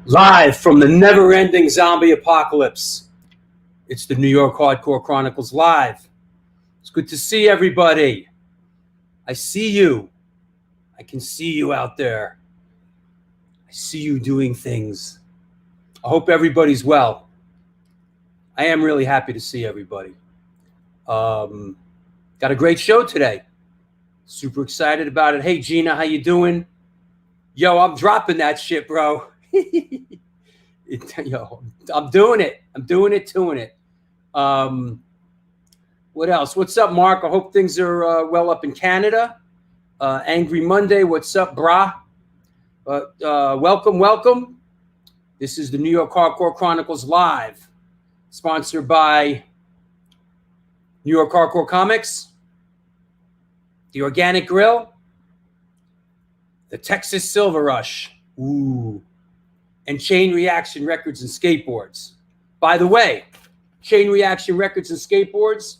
Live from the never-ending zombie apocalypse. It's the New York Hardcore Chronicles live. It's good to see everybody. I see you. I can see you out there. I see you doing things. I hope everybody's well. I am really happy to see everybody. Got a great show today. Super excited about it. Hey, Gina, how you doing? Yo, I'm dropping that shit, bro. Yo, I'm doing it. What else? What's up, Mark? I hope things are well up in Canada. Angry Monday. What's up, brah? Welcome. This is the New York Hardcore Chronicles live, sponsored by New York Hardcore Comics, The Organic Grill, the Texas Silver Rush, and Chain Reaction Records and Skateboards. By the way, Chain Reaction Records and Skateboards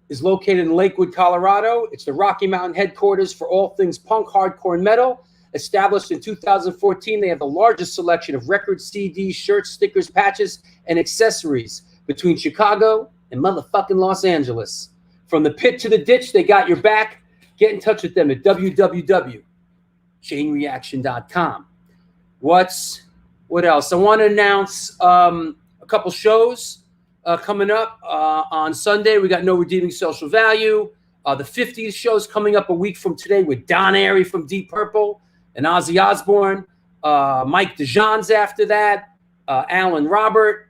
is located in Lakewood, Colorado. It's the Rocky Mountain headquarters for all things punk, hardcore, and metal. Established in 2014, they have the largest selection of records, CDs, shirts, stickers, patches, and accessories between Chicago and motherfucking Los Angeles. From the pit to the ditch, they got your back. Get in touch with them at www.chainreaction.com. What else? I want to announce a couple shows coming up on Sunday. We got No Redeeming Social Value. The 50th show is coming up a week from today with Don Airey from Deep Purple and Ozzy Osbourne. Mike DeJean's after that. Alan Robert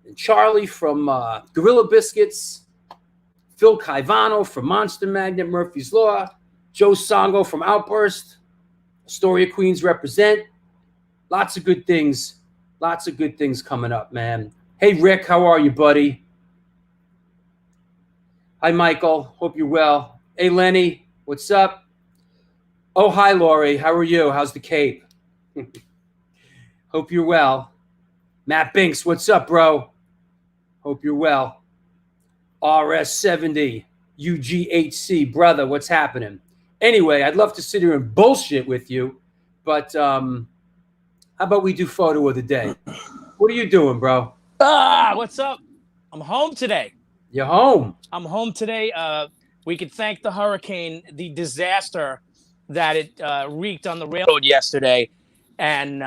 and Charlie from Gorilla Biscuits. Phil Caivano from Monster Magnet, Murphy's Law. Joe Songo from Outburst. Astoria Queens represent. Lots of good things coming up, man. Hey, Rick, how are you, buddy? Hi, Michael. Hope you're well. Hey, Lenny, what's up? Oh, hi, Lori. How are you? How's the Cape? Hope you're well. Matt Binks, what's up, bro? Hope you're well. RS70, UGHC, brother, what's happening? Anyway, I'd love to sit here and bullshit with you, but how about we do photo of the day? What are you doing, bro? What's up? I'm home today. You're home? I'm home today. We could thank the hurricane, the disaster that it wreaked on the railroad yesterday, and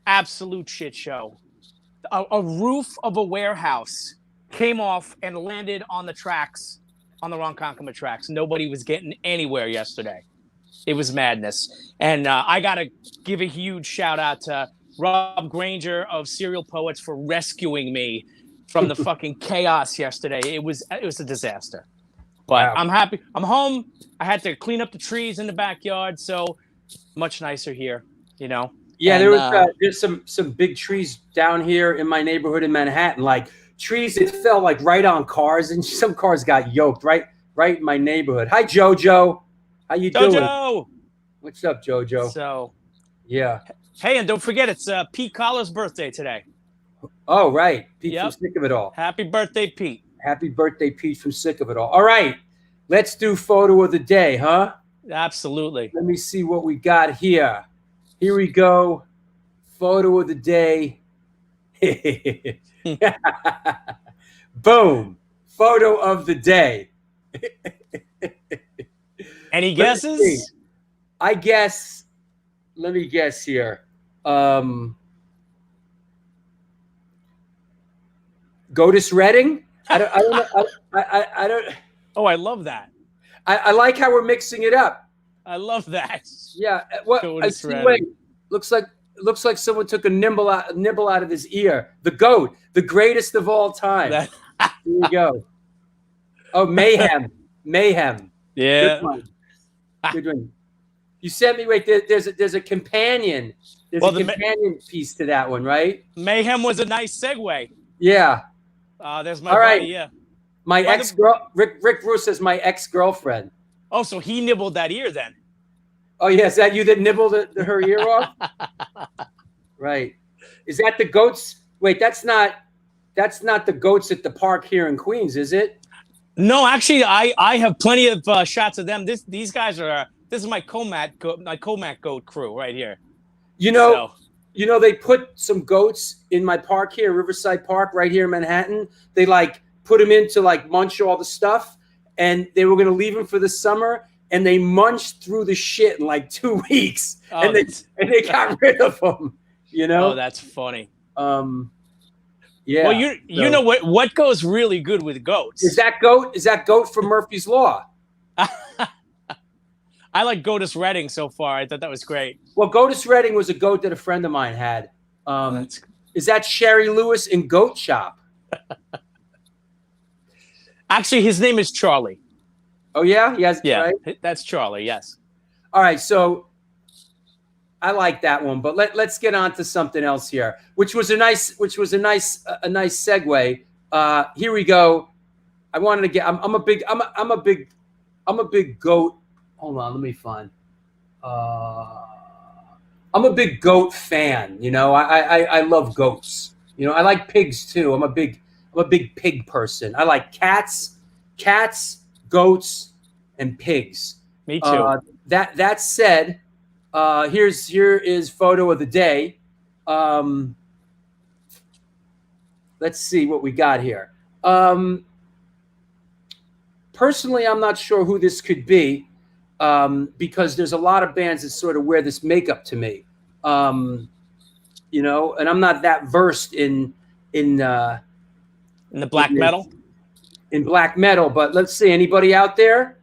absolute shit show. A roof of a warehouse came off and landed on the tracks, on the Ronkonkoma tracks. Nobody was getting anywhere yesterday. It was madness. And I got to give a huge shout out to Rob Granger of Serial Poets for rescuing me from the fucking chaos yesterday. It was a disaster. But wow. I'm happy. I'm home. I had to clean up the trees in the backyard, so much nicer here, you know. Yeah, and, there's some big trees down here in my neighborhood in Manhattan, like trees that fell like right on cars, and some cars got yoked right in my neighborhood. Hi, JoJo. How you doing? JoJo. What's up, JoJo? So, yeah. Hey, and don't forget, it's Pete Collar's birthday today. Oh, right. Pete from Sick of It All. Happy birthday, Pete. Happy birthday, Pete from Sick of It All. All right. Let's do photo of the day, huh? Absolutely. Let me see what we got here. Here we go. Photo of the day. Boom. Photo of the day. Any guesses? Let me guess here. Gotis Redding? I don't. Oh, I love that. I like how we're mixing it up. I love that. Yeah. What? I see. Wait. Looks like someone took a nibble out of his ear. The goat, the greatest of all time. Here we go. Oh, Mayhem. Yeah. Good one. You sent me. Wait. There's a companion. There's a companion piece to that one, right? Mayhem was a nice segue. Yeah. There's my buddy. Yeah. My ex-girl, Rick Bruce is my ex-girlfriend. Oh, so he nibbled that ear then? Oh, yeah. Is that you that nibbled her ear off? Right. Is that the goats? Wait, that's not the goats at the park here in Queens, is it? No, actually, I have plenty of shots of them. These guys are. This is my Comac goat crew right here. You know, You know, they put some goats in my park here, Riverside Park, right here in Manhattan. They like put them in to like munch all the stuff, and they were going to leave them for the summer, and they munched through the shit in like 2 weeks, and they got rid of them. You know? Oh, that's funny. Yeah. Well, you know what goes really good with goats? Is that goat from Murphy's Law? I like Goatus Redding so far. I thought that was great. Well, Goatus Redding was a goat that a friend of mine had. Is that Sherry Lewis in Goat Shop? Actually, his name is Charlie. Oh yeah, yes, yeah, right? That's Charlie. Yes. All right, so I like that one, but let's get on to something else here, which was a nice segue. Here we go. I wanted to get. I'm a big goat. Hold on, let me find. I'm a big goat fan. You know, I love goats. You know, I like pigs too. I'm a big pig person. I like cats, goats, and pigs. Me too. That said, here is photo of the day. Let's see what we got here. Personally, I'm not sure who this could be, because there's a lot of bands that sort of wear this makeup to me. You know, and I'm not that versed in the black metal. In black metal, but let's see. Anybody out there?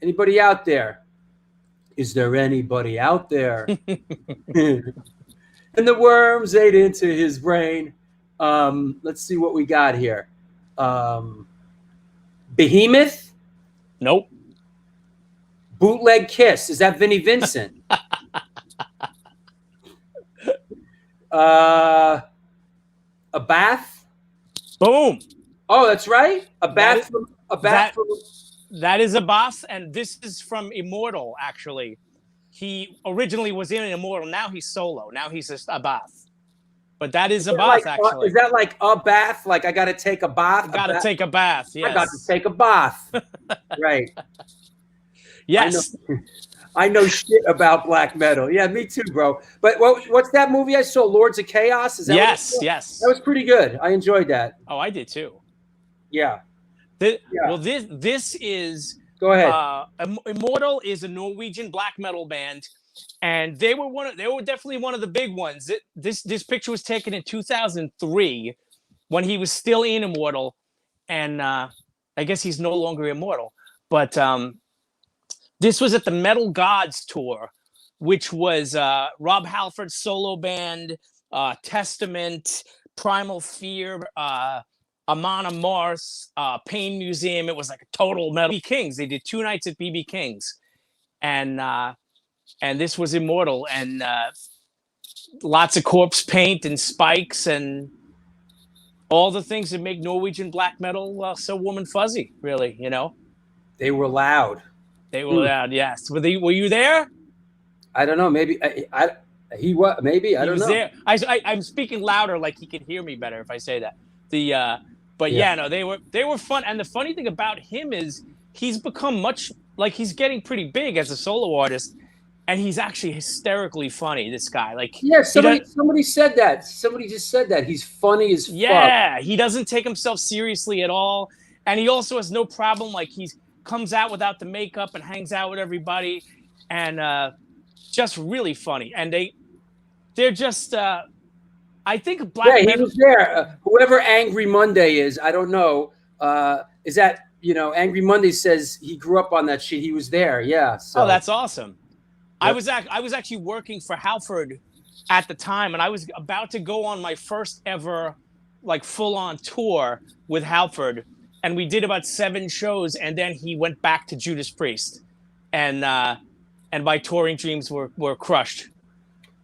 Anybody out there? Is there anybody out there? And the worms ate into his brain. Let's see what we got here. Behemoth? Nope. Bootleg Kiss. Is that Vinnie Vincent? A bath? Boom. Oh, that's right. That is a boss, and this is from Immortal, actually. He originally was in Immortal. Now he's solo. Now he's just a bath. But that is a bath, actually. Is that like a bath? Like I got to take a bath? Got to take a bath, yes. I got to take a bath. Right. Yes. I know shit about black metal. Yeah, me too, bro. But what's that movie I saw? Lords of Chaos? Is that yes. That was pretty good. I enjoyed that. Oh, I did too. Yeah. Well, this is. Go ahead. Immortal is a Norwegian black metal band, and they were definitely one of the big ones. This picture was taken in 2003 when he was still in Immortal, and I guess he's no longer immortal. But this was at the Metal Gods tour, which was Rob Halford's solo band, Testament, Primal Fear, Amon Amarth, Pain Museum. It was like a total metal. BB King's. They did 2 nights at BB King's, and this was Immortal, and lots of corpse paint and spikes and all the things that make Norwegian black metal so warm and fuzzy. Really, you know. They were loud. They were loud. Yes. Were you there? I don't know. Maybe he was. Maybe I don't know. There. I'm speaking louder, like he can hear me better if I say that. They were fun. And the funny thing about him is he's become he's getting pretty big as a solo artist, and he's actually hysterically funny. This guy, somebody said that. Somebody just said that he's funny as fuck. Yeah, he doesn't take himself seriously at all, and he also has no problem. Like he comes out without the makeup and hangs out with everybody, and just really funny. And they're just. I think black. Yeah, he was there. Whoever Angry Monday is, I don't know. Is that Angry Monday says he grew up on that shit. He was there. Yeah. So. Oh, that's awesome. Yep. I was actually working for Halford at the time, and I was about to go on my first ever full on tour with Halford, and we did about 7 shows, and then he went back to Judas Priest, and my touring dreams were crushed.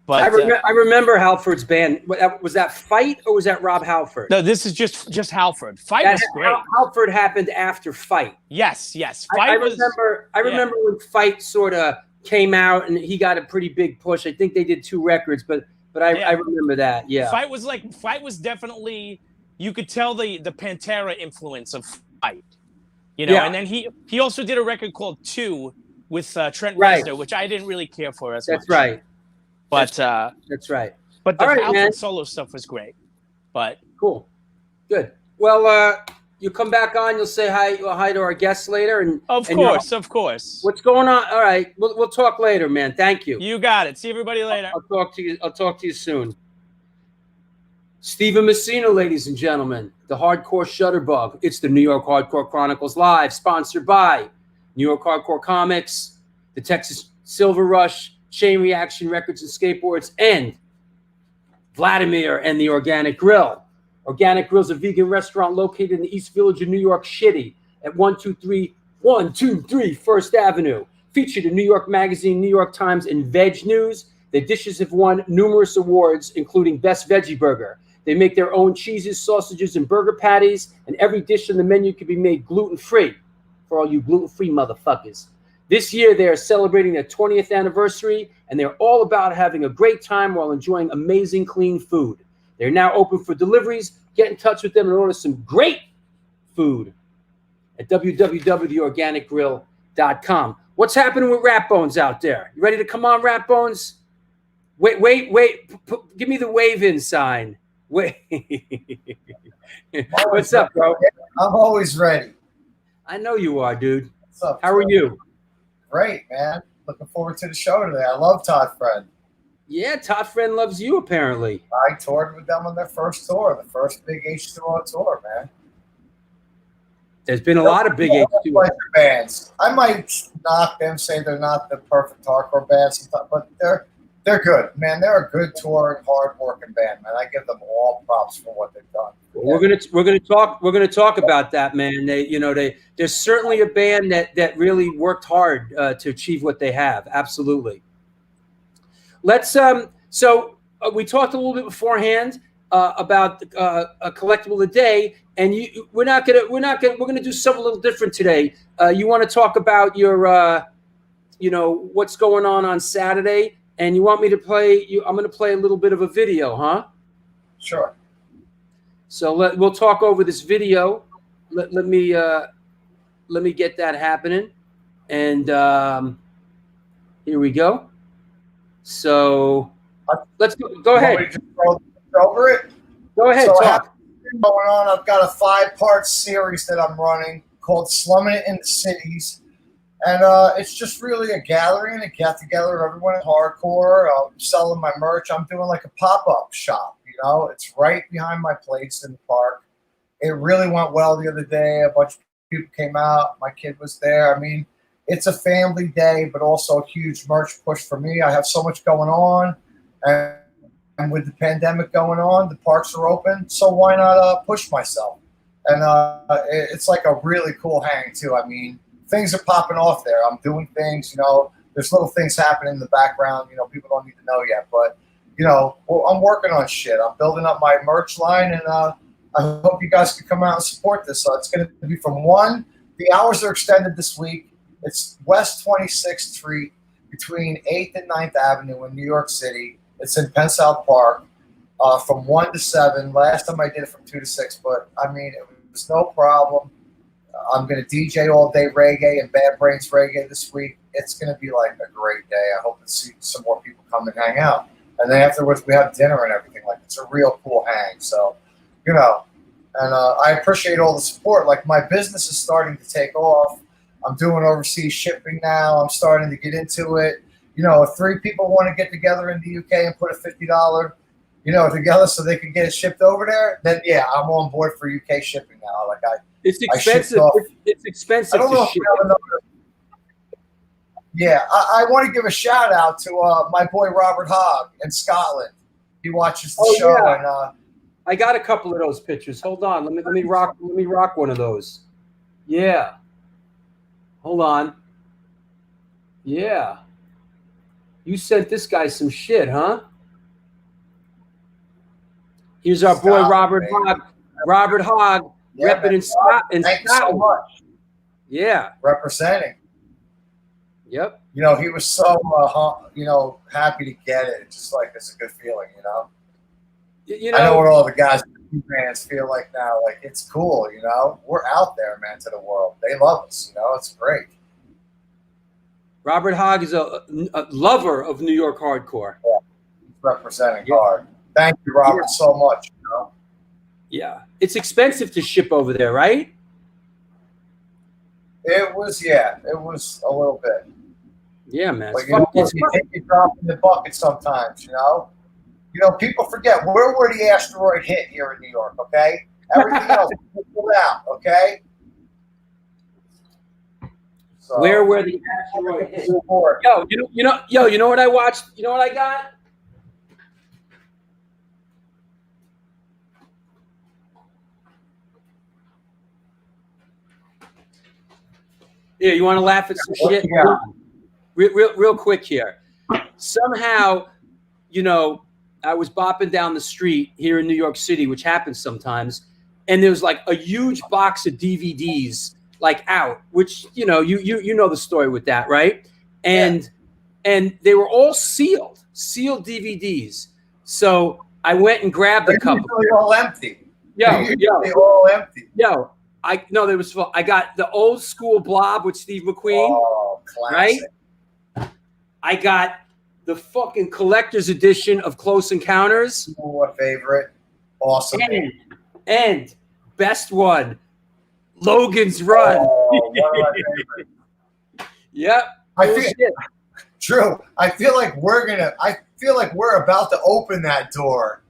But I remember Halford's band. Was that Fight or was that Rob Halford? No, this is just Halford. Fight was great. Halford happened after Fight. Yes. I remember when Fight sort of came out and he got a pretty big push. I think they did 2 records, but I remember that. Yeah. Fight was definitely, you could tell the Pantera influence of Fight. And then he also did a record called 2 with Trent Reznor, which I didn't really care for as much. That's right. But that's right. But the All right, Alfred man. Solo stuff was great. But Cool. Good. Well, you come back on. You'll say hi to our guests later, of and course. what's going on? All right, we'll talk later, man. Thank you. You got it. See everybody later. I'll talk to you. I'll talk to you soon. Stephen Messina, ladies and gentlemen, the Hardcore Shutterbug. It's the New York Hardcore Chronicles Live, sponsored by New York Hardcore Comics, the Texas Silver Rush, Chain Reaction Records and Skateboards, and Vladimir and the Organic Grill. Organic Grill is a vegan restaurant located in the East Village of New York City at 123 First Avenue. Featured in New York Magazine, New York Times, and Veg News. Their dishes have won numerous awards, including Best Veggie Burger. They make their own cheeses, sausages, and burger patties, and every dish on the menu can be made gluten-free for all you gluten-free motherfuckers. This year, they are celebrating their 20th anniversary, and they're all about having a great time while enjoying amazing, clean food. They're now open for deliveries. Get in touch with them and order some great food at www.theorganicgrill.com. What's happening with Rat Bones out there? You ready to come on, Rat Bones? Wait. Give me the wave-in sign. Wait. What's up, bro? I'm always ready. I know you are, dude. What's up? How are you? Great, man. Looking forward to the show today. I love Todd Friend. Yeah, Todd Friend loves you, apparently. I toured with them on their first tour, the first big H20 tour, man. There's been a lot of big H20 bands. I might knock them, say they're not the perfect hardcore bands, but they're good, man. They're a good touring, hard-working band, man. I give them all props for what they've done. We're gonna talk about that, man. There's certainly a band that really worked hard to achieve what they have. Absolutely. Let's so we talked a little bit beforehand about a collectible of the day, and we're gonna do something a little different today. You want to talk about your what's going on Saturday, and you want me to play I'm going to play a little bit of a video, huh? Sure. So we'll talk over this video. Let me get that happening, and here we go. So let's go ahead. Over it. Go ahead. So talk. Going on. I've got a 5-part series that I'm running called "Slumming It in the Cities," and it's just really a gathering and a get together of everyone in hardcore. I'm selling my merch. I'm doing like a pop-up shop. It's right behind my place in the park. It really went well the other day. A bunch of people came out. My kid was there. I mean, it's a family day, but also a huge merch push for me. I have so much going on, and with the pandemic going on, the parks are open, so why not push myself? And it's like a really cool hang, too. I mean, things are popping off there. I'm doing things, there's little things happening in the background, people don't need to know yet, but I'm working on shit. I'm building up my merch line, and I hope you guys can come out and support this. So it's going to be from 1. The hours are extended this week. It's West 26th Street between 8th and 9th Avenue in New York City. It's in Penn South Park from 1 to 7. Last time I did it from 2 to 6, but I mean, it was no problem. I'm going to DJ all day reggae and Bad Brains reggae this week. It's going to be like a great day. I hope to see some more people come and hang out. And then afterwards, we have dinner and everything. Like, it's a real cool hang. So, and I appreciate all the support. Like, my business is starting to take off. I'm doing overseas shipping now. I'm starting to get into it. If 3 people want to get together in the UK and put a $50, together so they can get it shipped over there, then yeah, I'm on board for UK shipping now. Like it's expensive. It's expensive. I don't know if we have another. Yeah, I want to give a shout out to my boy Robert Hogg in Scotland. He watches the show, yeah. And I got a couple of those pictures. Hold on, let me rock one of those. Yeah. Hold on. Yeah. You sent this guy some shit, huh? Here's our boy Robert Hogg. Robert Hogg, repping in Scotland. Thank you so much. Yeah. Representing. Yep. He was so happy to get it. It's just like it's a good feeling, I know what all the guys in bands feel like now. Like, it's cool, We're out there, man, to the world. They love us, It's great. Robert Hogg is a lover of New York hardcore. Yeah. representing hard. Thank you, Robert, so much. You know? Yeah. It's expensive to ship over there, right? It was a little bit. Yeah, man. But you take a drop in the bucket sometimes, you know? You know, people forget where the asteroid hit here in New York, okay? Everything else is pulled out, okay? So, where the asteroid hit. Yo, you know what I watched? You know what I got? Yeah, you want to laugh at some shit? Yeah. Real quick here. Somehow, you know, I was bopping down the street here in New York City, which happens sometimes, and there was like a huge box of DVDs like out, which you know the story with that, right? And they were all sealed DVDs. So I went and grabbed a couple. They're all empty. They're all empty. I got the old school Blob with Steve McQueen. Oh, classic. Right? I got the fucking collector's edition of Close Encounters. Oh, a favorite. Awesome. And best one, Logan's Run. Oh, one of my favorites. Yep. I feel like we're about to open that door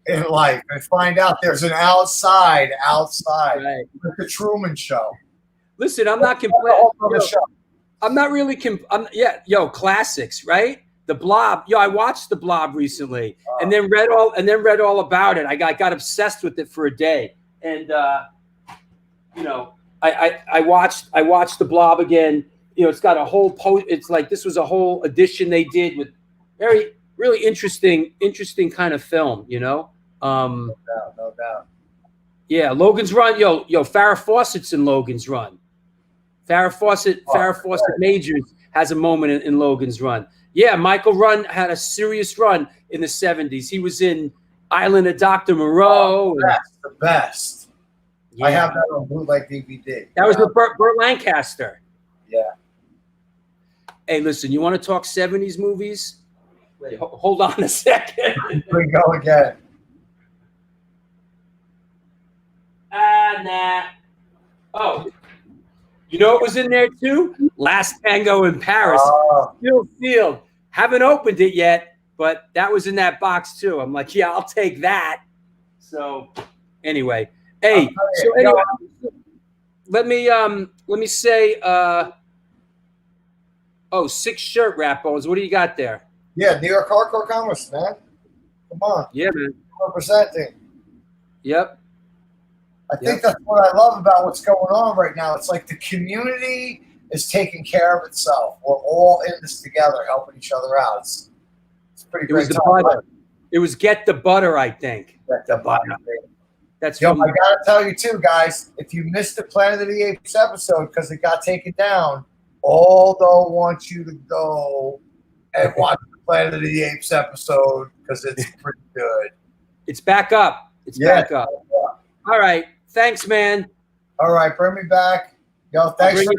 in life and find out there's an outside right. with the Truman Show. Listen, I'm not complaining. I'm not really. Classics, right? The Blob. I watched the Blob recently, and then read all about it. I got obsessed with it for a day, and I watched the Blob again. You know, it's got a whole post. It's like this was a whole edition they did with really interesting kind of film. You know. No doubt. Yeah, Logan's Run. Farrah Fawcett's in Logan's Run. Farrah Fawcett Majors has a moment in Logan's Run. Yeah, Michael Run had a serious run in the 70s. He was in Island of Dr. Moreau. The best. Yeah. I have that on bootleg DVD. That was with Burt Lancaster. Yeah. Hey, listen, you want to talk 70s movies? Wait, hold on a second. Here we go again. Nah. Oh, you know what was in there too? Last Tango in Paris. Still sealed. Haven't opened it yet, but that was in that box too. I'm like, yeah, I'll take that. So anyway, let me say, 6 shirt rappos. What do you got there? Yeah, New York Hardcore Comics, man. Come on. Yeah, man. Representing. Yep. I think that's what I love about what's going on right now. It's like the community is taking care of itself. We're all in this together, helping each other out. It's pretty great. It was Get the Butter, I think. Get the Butter. That's I gotta tell you too, guys. If you missed the Planet of the Apes episode because it got taken down, Aldo wants you to go and watch the Planet of the Apes episode because it's pretty good. It's back up. Back up. All right. Thanks, man. All right. Bring me back. Yo, thanks for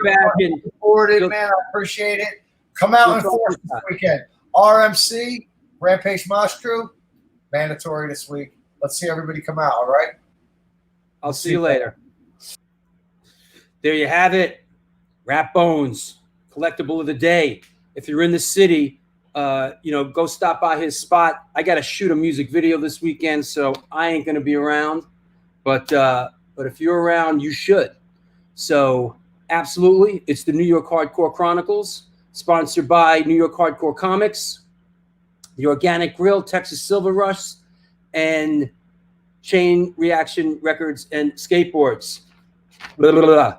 supporting it, man. I appreciate it. Come out and force this weekend. RMC, Rampage Mosh Crew, mandatory this week. Let's see everybody come out, all right? I'll see you later. There you have it. Rap Bones, collectible of the day. If you're in the city, go stop by his spot. I got to shoot a music video this weekend, so I ain't going to be around. But if you're around, you should. So absolutely, it's the New York Hardcore Chronicles, sponsored by New York Hardcore Comics, the Organic Grill, Texas Silver Rush, and Chain Reaction Records and Skateboards. Blah, blah, blah.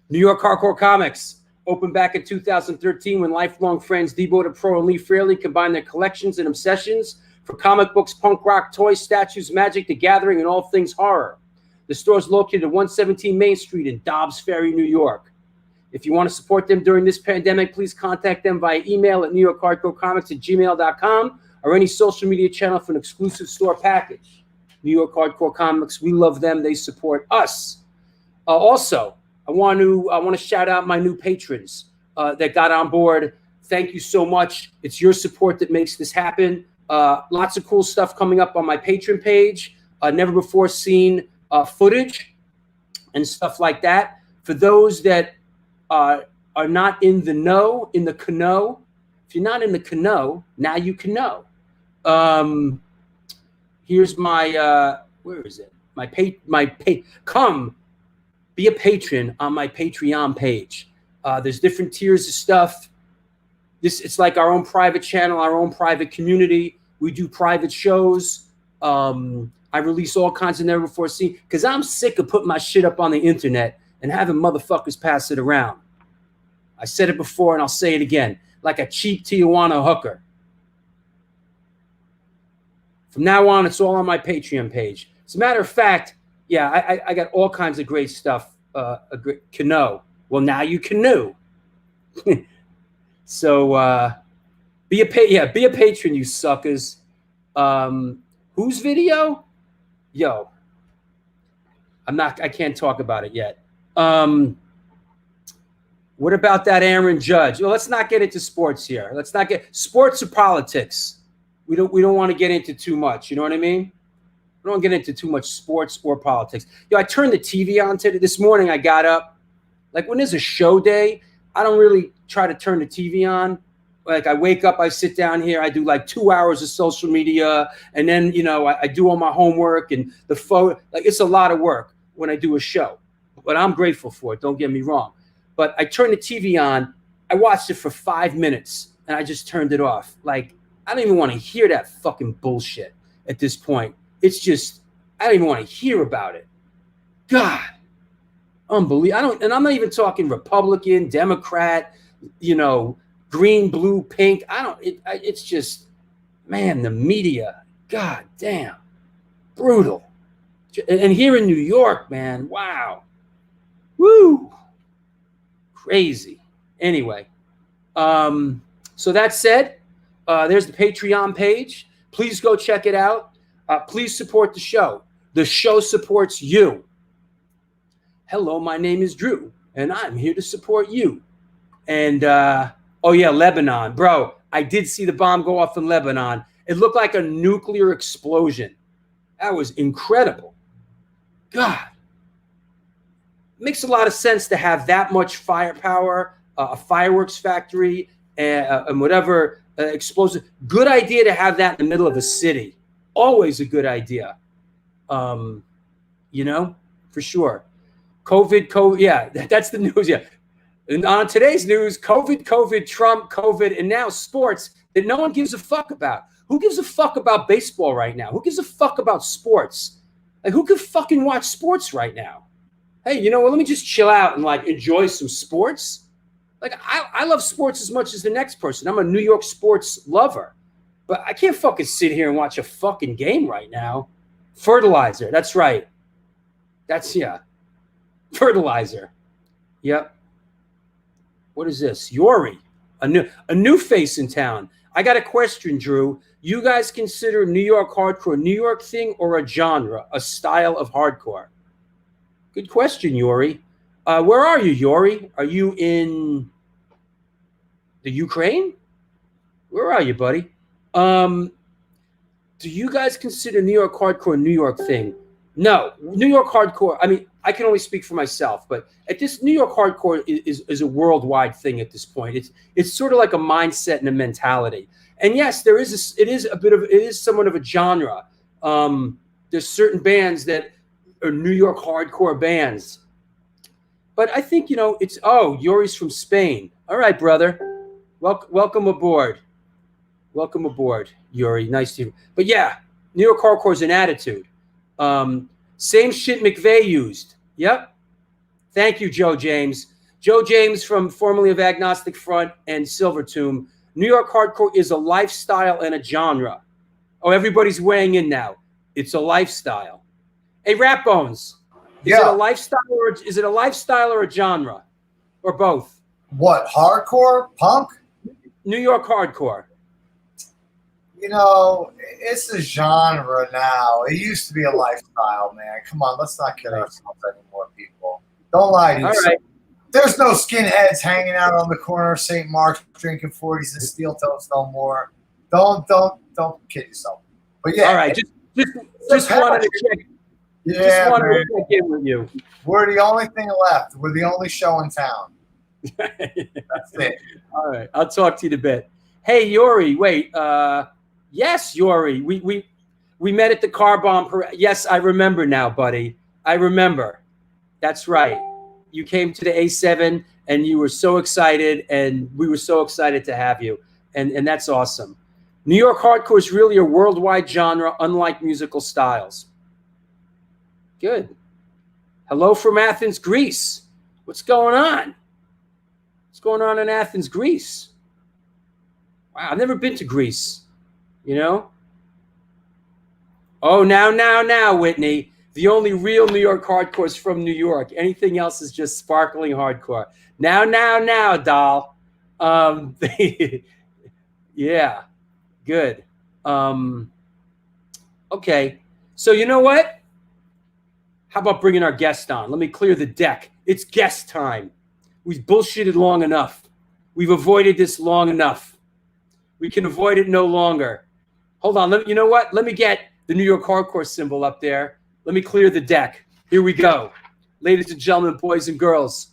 New York Hardcore Comics opened back in 2013 when lifelong friends Debo the Pro and Lee Fairley combined their collections and obsessions for comic books, punk rock, toys, statues, magic, the gathering, and all things horror. The store is located at 117 Main Street in Dobbs Ferry, New York. If you want to support them during this pandemic, please contact them via email at newyorkhardcorecomics@gmail.com or any social media channel for an exclusive store package. New York Hardcore Comics, we love them. They support us. Also, I want to shout out my new patrons that got on board. Thank you so much. It's your support that makes this happen. Lots of cool stuff coming up on my Patreon page. Never before seen footage and stuff like that. For those that are not in the know, in the canoe, if you're not in the canoe, now you can know. Here's my, where is it? Come be a patron on my Patreon page. There's different tiers of stuff. It's like our own private channel, our own private community. We do private shows. I release all kinds of never before seen because I'm sick of putting my shit up on the internet and having motherfuckers pass it around. I said it before and I'll say it again, like a cheap Tijuana hooker. From now on, it's all on my Patreon page. As a matter of fact, yeah, I got all kinds of great stuff. A great canoe. Well, now you canoe. So be a patron, you suckers. Whose video? Yo, I can't talk about it yet. What about that Aaron Judge? Well, let's not get into sports here. Let's not get sports or politics. We don't want to get into too much. You know what I mean? We don't get into too much sports or politics. Yo, I turned the TV on today. This morning I got up. Like when there's a show day, I don't really try to turn the TV on. Like I wake up, I sit down here, I do like 2 hours of social media, and then I do all my homework and the photo. Like it's a lot of work when I do a show, but I'm grateful for it. Don't get me wrong. But I turned the TV on, I watched it for 5 minutes, and I just turned it off. Like I don't even want to hear that fucking bullshit at this point. It's just I don't even want to hear about it. God, unbelievable. I'm not even talking Republican, Democrat, green, blue, pink. It's just, man, the media, god damn, brutal. And here in New York, man, wow. Woo. Crazy. Anyway, so that said, there's the Patreon page. Please go check it out. Please support the show. The show supports you. Hello, my name is Drew, and I'm here to support you. And, oh, yeah, Lebanon. Bro, I did see the bomb go off in Lebanon. It looked like a nuclear explosion. That was incredible. God. Makes a lot of sense to have that much firepower, a fireworks factory, and whatever explosive. Good idea to have that in the middle of a city. Always a good idea. For sure. COVID, yeah, that's the news, yeah. And on today's news, COVID, Trump, COVID, and now sports that no one gives a fuck about. Who gives a fuck about baseball right now? Who gives a fuck about sports? Like, who could fucking watch sports right now? Hey, let me just chill out and, enjoy some sports. Like, I love sports as much as the next person. I'm a New York sports lover. But I can't fucking sit here and watch a fucking game right now. Fertilizer, that's right. Fertilizer. Yep. What is this? Yori, a new face in town. I got a question, Drew. You guys consider New York hardcore a New York thing or a genre, a style of hardcore? Good question, Yori. Where are you, Yori? Are you in the Ukraine? Where are you, buddy? Do you guys consider New York hardcore a New York thing? No. New York hardcore, I mean, I can only speak for myself, but at this New York hardcore is a worldwide thing at this point. It's sort of like a mindset and a mentality. And yes, it is somewhat of a genre. There's certain bands that are New York hardcore bands. But I think, Yuri's from Spain. All right, brother. Welcome aboard. Welcome aboard, Yuri. Nice to you. But yeah, New York hardcore is an attitude. Same shit McVeigh used. Yep. Thank you, Joe James. Joe James from formerly of Agnostic Front and Silvertomb. New York hardcore is a lifestyle and a genre. Oh, everybody's weighing in now. It's a lifestyle. Hey, Rat Bones. Is it a lifestyle or a genre? Or both? What, hardcore? Punk? New York hardcore. It's a genre now. It used to be a lifestyle, man. Come on, let's not kid ourselves anymore, people. Don't lie to yourself. Right. There's no skinheads hanging out on the corner of St. Mark's drinking 40s and steel toes no more. Don't kid yourself. But yeah. All right, just wanted to check. Yeah, Just wanted man. to check in with you. We're the only thing left. We're the only show in town. That's it. All right, I'll talk to you in a bit. Hey, Yuri, wait. Yes, Yuri, we met at the car bomb. Yes, I remember now, buddy. I remember. That's right. You came to the A7 and you were so excited, and we were so excited to have you. And that's awesome. New York hardcore is really a worldwide genre, unlike musical styles. Good. Hello from Athens, Greece. What's going on? What's going on in Athens, Greece? Wow, I've never been to Greece, you know? Oh, now, Whitney. The only real New York hardcore is from New York. Anything else is just sparkling hardcore. Now, doll. Yeah, good. Okay, so you know what? How about bringing our guest on? Let me clear the deck. It's guest time. We've bullshitted long enough. We've avoided this long enough. We can avoid it no longer. Hold on. You know what? Let me get the New York hardcore symbol up there. Let me clear the deck. Here we go. Ladies and gentlemen, boys and girls.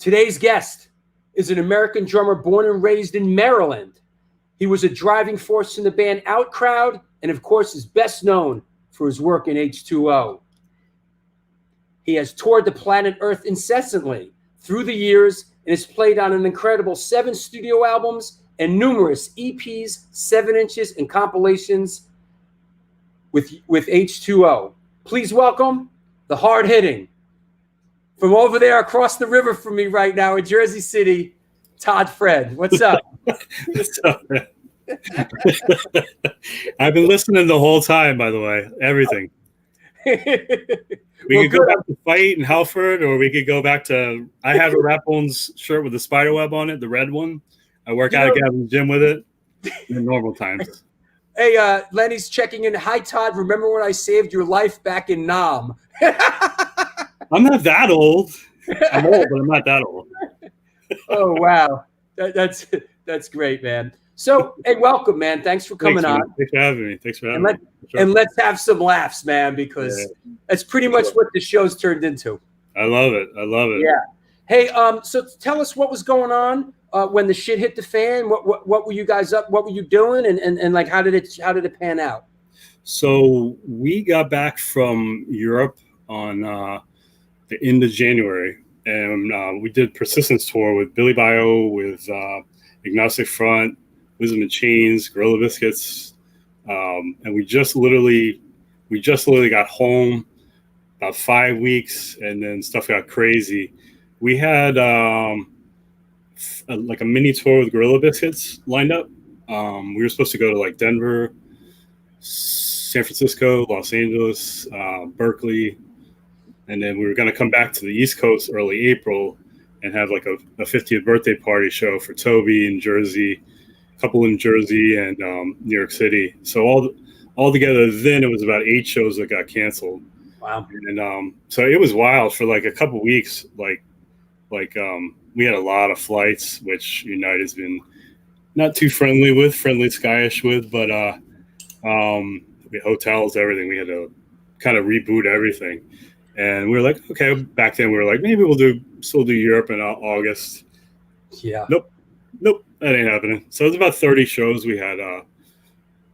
Today's guest is an American drummer born and raised in Maryland. He was a driving force in the band Outcrowd, and of course is best known for his work in H20. He has toured the planet Earth incessantly through the years and has played on an incredible 7 studio albums and numerous EPs, 7 inches, and compilations with H20. Please welcome the hard-hitting, from over there across the river from me right now in Jersey City, Todd Fred. What's up? What's up, man? I've been listening the whole time, by the way. Everything. We could go back to Fight in Halford, or we could go back to. I have a Rat Bones shirt with a spider web on it, the red one. I work out at Gavin's gym with it in normal times. Hey, Lenny's checking in. Hi, Todd. Remember when I saved your life back in Nam? I'm not that old. I'm old, but I'm not that old. Oh, wow. That's great, man. So, hey, welcome, man. Thanks for coming on. Thanks for having me. And let's have some laughs, man, because that's pretty much what the show's turned into. I love it. Yeah. Hey, so tell us what was going on when the shit hit the fan. What were you guys up? What were you doing? And like, how did it pan out? So we got back from Europe on the end of January, and we did Persistence tour with Billy Bio, with Agnostic Front, Wisdom and Chains, Gorilla Biscuits, and we just literally got home about 5 weeks, and then stuff got crazy. We had like a mini tour with Gorilla Biscuits lined up. We were supposed to go to like Denver, San Francisco, Los Angeles, Berkeley, and then we were going to come back to the East Coast early April and have like a 50th birthday party show for Toby in Jersey, a couple in Jersey, and New York City. So all together, then it was about 8 shows that got canceled. Wow. And so it was wild for like a couple weeks. Like we had a lot of flights, which United's been not too friendly skyish with, but we hotels, everything. We had to kind of reboot everything. And we were like, okay, back then we were like, maybe we'll still do Europe in August. Yeah. Nope, that ain't happening. So it was about 30 shows we had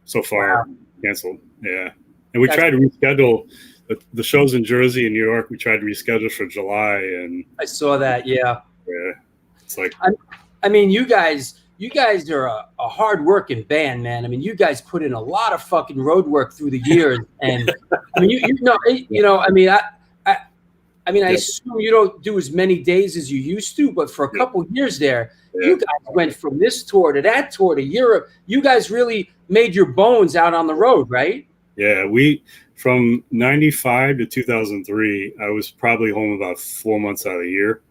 so far canceled. Yeah. And we tried to reschedule the shows in Jersey and New York. We tried to reschedule for July, and I saw that. Yeah. It's like, I mean, you guys are a hard-working band, man. I mean, you guys put in a lot of fucking road work through the years, and I mean, I mean, I assume you don't do as many days as you used to, but for a couple years there, you guys went from this tour to that tour to Europe. You guys really made your bones out on the road, right? Yeah, from 95 to 2003, I was probably home about 4 months out of the year.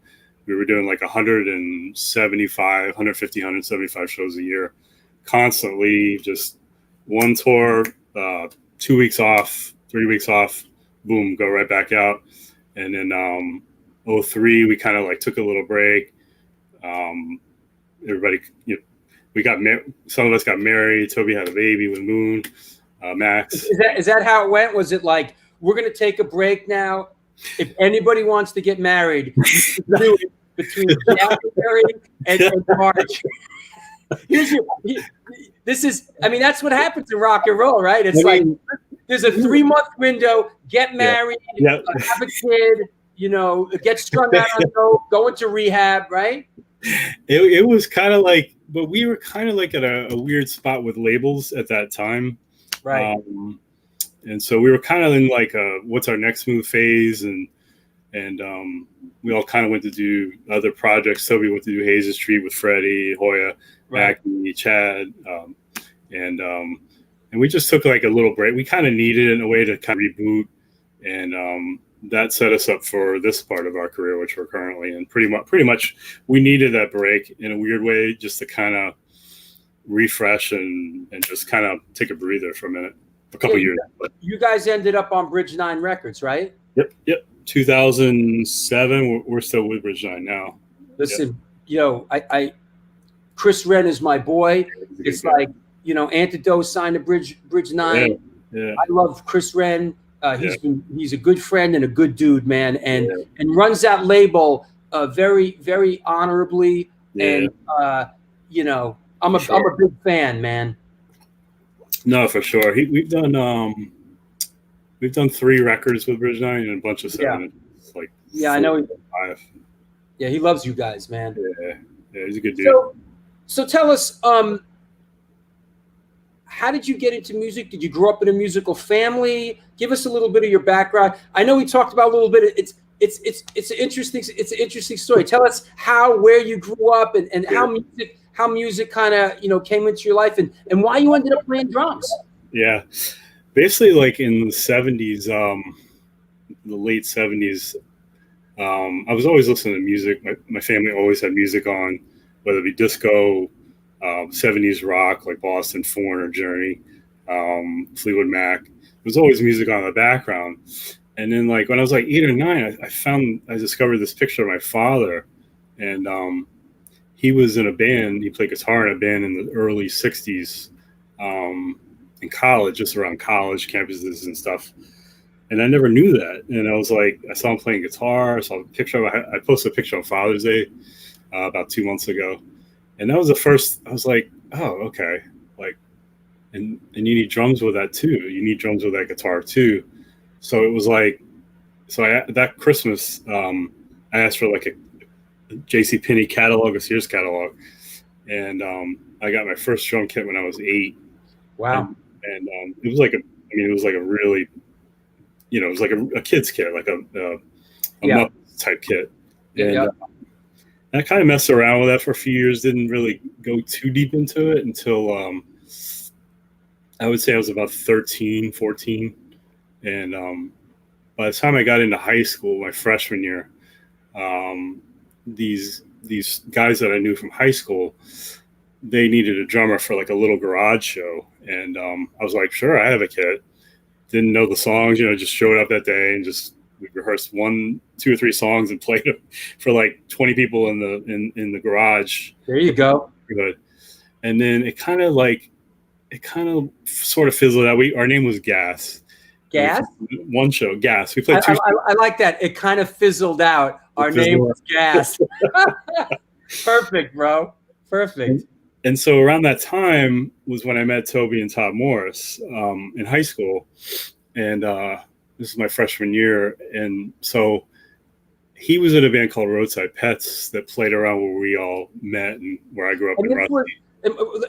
We were doing like 175 shows a year, constantly, just one tour, 2 weeks off, 3 weeks off, boom, go right back out. And then 2003, we kind of like took a little break. Everybody we got some of us got married. Toby had a baby with Moon, Max. Is that how it went? Was it like, we're going to take a break now? If anybody wants to get married, do it between January and March. That's what happens in rock and roll, right? It's like there's a 3-month window. Get married, have a kid, get strung out on dope, go into rehab, right? It was kind of like, but we were kind of like at a weird spot with labels at that time, right? And so we were kind of in like what's our next move phase, and we all kind of went to do other projects. Toby went to do Hayes Street with Freddie, Hoya, right. Mackie, Chad, and we just took like a little break. We kind of needed it in a way to kind of reboot, and that set us up for this part of our career, which we're currently in. Pretty much, we needed that break in a weird way, just to kind of refresh and just kind of take a breather for a minute, a couple years. But you guys ended up on Bridge 9 Records, right? Yep. 2007. We're still with Bridge 9 now. Listen, I Chris Wren is my boy. It's like, Antidote signed to Bridge 9. Yeah. I love Chris Wren. He's a good friend and a good dude, man, and runs that label very, very honorably. Yeah. And I'm a big fan, man. No, for sure. We've done 3 records with Bridge 9 and a bunch of 7. I know. 5. Yeah, he loves you guys, man. Yeah, he's a good dude. So tell us, how did you get into music? Did you grow up in a musical family? Give us a little bit of your background. I know we talked about a little bit. It's an interesting story. Tell us where you grew up and how music kind of came into your life and why you ended up playing drums. Yeah, basically like in the 70s, the late 70s. I was always listening to music. My family always had music on, whether it be disco, 70s rock like Boston, Foreigner, Journey, Fleetwood Mac. There was always music on in the background. And then like when I was like 8 or 9, I discovered this picture of my father, and he was in a band. He played guitar in a band in the early 60s in college, just around college campuses and stuff. And I never knew that. And I was like, I saw him playing guitar. I saw a picture of I posted a picture on Father's Day about 2 months ago. And that was the first, I was like, oh, okay. Like, and you need drums with that too. You need drums with that guitar too. So it was like, that Christmas, I asked for like a JCPenney catalog, a Sears catalog. And I got my first drum kit when I was 8. Wow. And it was like it was like a really, it was like a kid's kit, like a Muppet type kit. And I kind of messed around with that for a few years, didn't really go too deep into it until I would say I was about 13, 14. And by the time I got into high school, my freshman year, these guys that I knew from high school, they needed a drummer for like a little garage show. And I was like, sure, I have a kit. Didn't know the songs, just showed up that day and we rehearsed 1, 2 or 3 songs and played them for like 20 people in the garage. There you go. Good. And then it kind of sort of fizzled out. Our name was Gas. Gas? One show, Gas. We played 2 I like that. It kind of fizzled out. Our name was Gas. Perfect, bro. Perfect. And so around that time was when I met Toby and Todd Morris in high school. And this is my freshman year. And so he was in a band called Roadside Pets that played around where we all met and where I grew up in Rusty.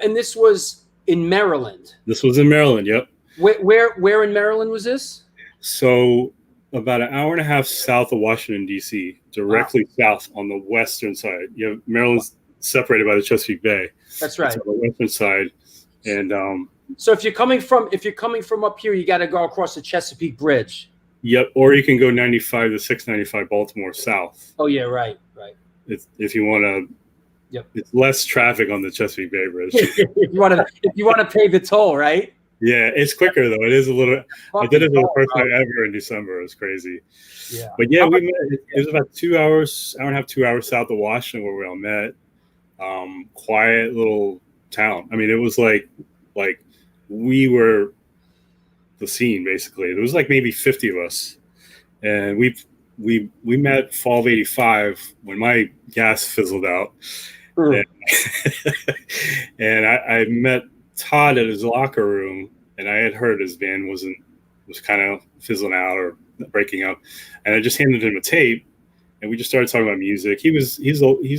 And this was in Maryland? This was in Maryland, yep. Where in Maryland was this? So about an hour and a half south of Washington, D.C., directly south on the western side. Maryland's separated by the Chesapeake Bay. That's right. On the western side. And so if you're coming from up here, you got to go across the Chesapeake Bridge. Yep, or you can go 95 to 695 Baltimore south. Oh yeah, right. If you want to. Yep. It's less traffic on the Chesapeake Bay Bridge. if you want to pay the toll, right? Yeah, it's quicker though. It is a little. I did it for the first time ever in December. It was crazy. Yeah. But yeah, we met. It was about 2 hours, hour and a half, 2 hours south of Washington where we all met. Quiet little town. I mean, it was like we were the scene basically. There was like maybe 50 of us, and we met fall of '85 when my gas fizzled out, and, and I met Todd at his locker room, and I had heard his band was kind of fizzling out or breaking up, and I just handed him a tape, and we just started talking about music. He's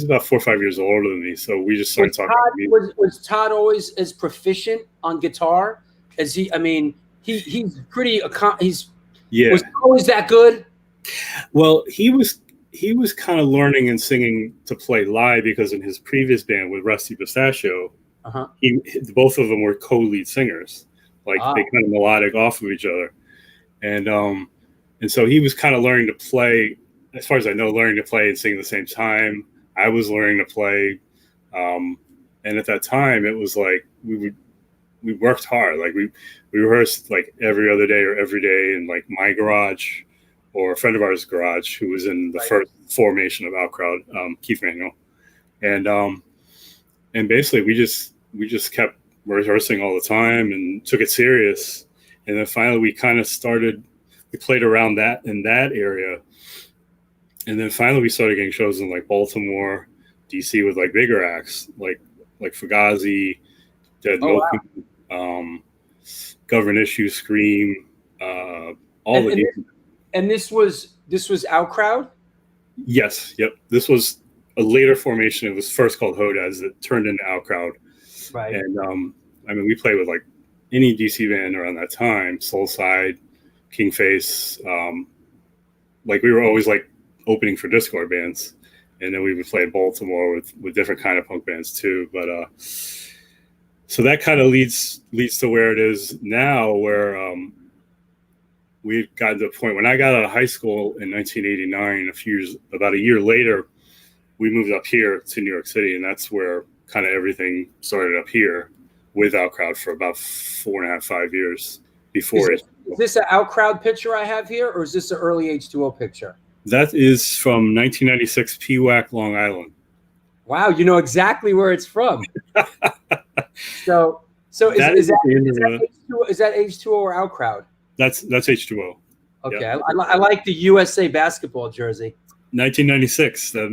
about 4 or 5 years older than me, so we just started talking about music. Was Todd always as proficient on guitar as he? I mean, he's pretty. Was he always that good? Well, he was kind of learning and singing to play live because in his previous band with Rusty Pistachio, both of them were co-lead singers. Like they kind of melodic off of each other, and so he was kind of learning to play. As far as I know, learning to play and sing at the same time. I was learning to play, and at that time, it was like we worked hard. Like we rehearsed like every other day or every day in like my garage or a friend of ours' garage who was in the first formation of Outcrowd, Keith Manuel, and basically we just kept rehearsing all the time and took it serious, and then finally we kind of started. We played around that in that area. And then finally we started getting shows in like Baltimore, DC with like bigger acts, like Fugazi, Dead Milkman, Government Issue, Scream, all the. And this was Outcrowd? Yes, yep. This was a later formation. It was first called Hodaz that turned into Outcrowd. Right. And I mean, we played with like any DC band around that time, Soulside, Kingface. Like we were always like opening for Discord bands, and then we would play in Baltimore with different kind of punk bands too. But so that kind of leads to where it is now, where we got to the point when I got out of high school in 1989. About a year later, we moved up here to New York City, and that's where kind of everything started up here with Outcrowd for about 4.5, 5 years before it. Is this an Outcrowd picture I have here, or is this an early H2O picture? That is from 1996 PWAC, Long Island. Wow, you know exactly where it's from. so is that H2O or Outcrowd? That's H2O. Okay, Yep. I like the USA basketball jersey. 1996. That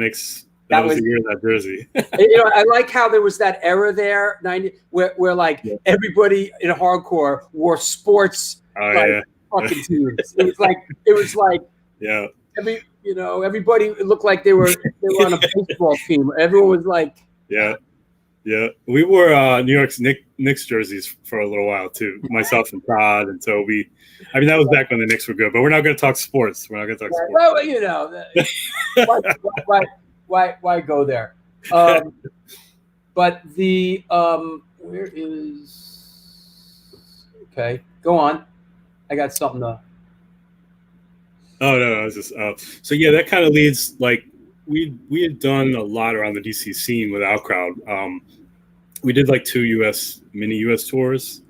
was the year of that jersey. I like how there was that era there, 90, where like everybody in hardcore wore sports fucking teams. It was like yeah. Everybody looked like they were on a baseball team. Everyone was like, yeah. We wore New York's Knicks jerseys for a little while too. Myself and Todd and Toby. I mean, that was back when the Knicks were good. But we're not going to talk sports. We're not going to talk sports. Well, why go there? But the where is? Okay, go on. I got something to. Oh no, it's just so yeah. That kind of leads like we had done a lot around the DC scene with Outcrowd. We did like 2 mini US tours.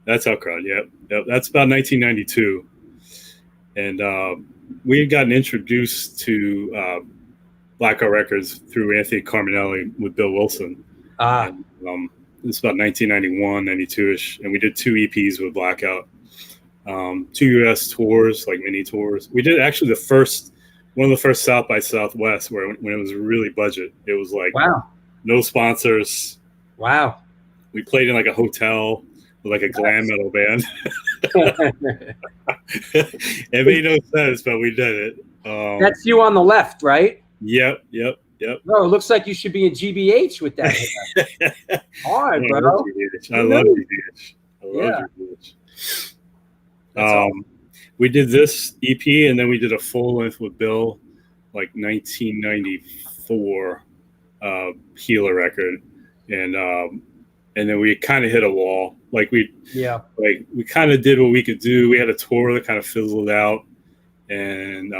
That's Outcrowd. Yep. That's about 1992, and we had gotten introduced to Blackout Records through Anthony Carminelli with Bill Wilson. And, it's about 1991, 92ish, and we did 2 EPs with Blackout. 2 US tours, like mini tours. We did actually one of the first South by Southwest when it was really budget. It was like no sponsors. Wow. We played in like a hotel with like a glam metal band. It made no sense, but we did it. That's you on the left, right? Yep. Bro, it looks like you should be in GBH with that. All right, bro. I love GBH. We did this EP, and then we did a full length with Bill, like 1994 Healer record, and then we kind of hit a wall. We kind of did what we could do. We had a tour that kind of fizzled out, and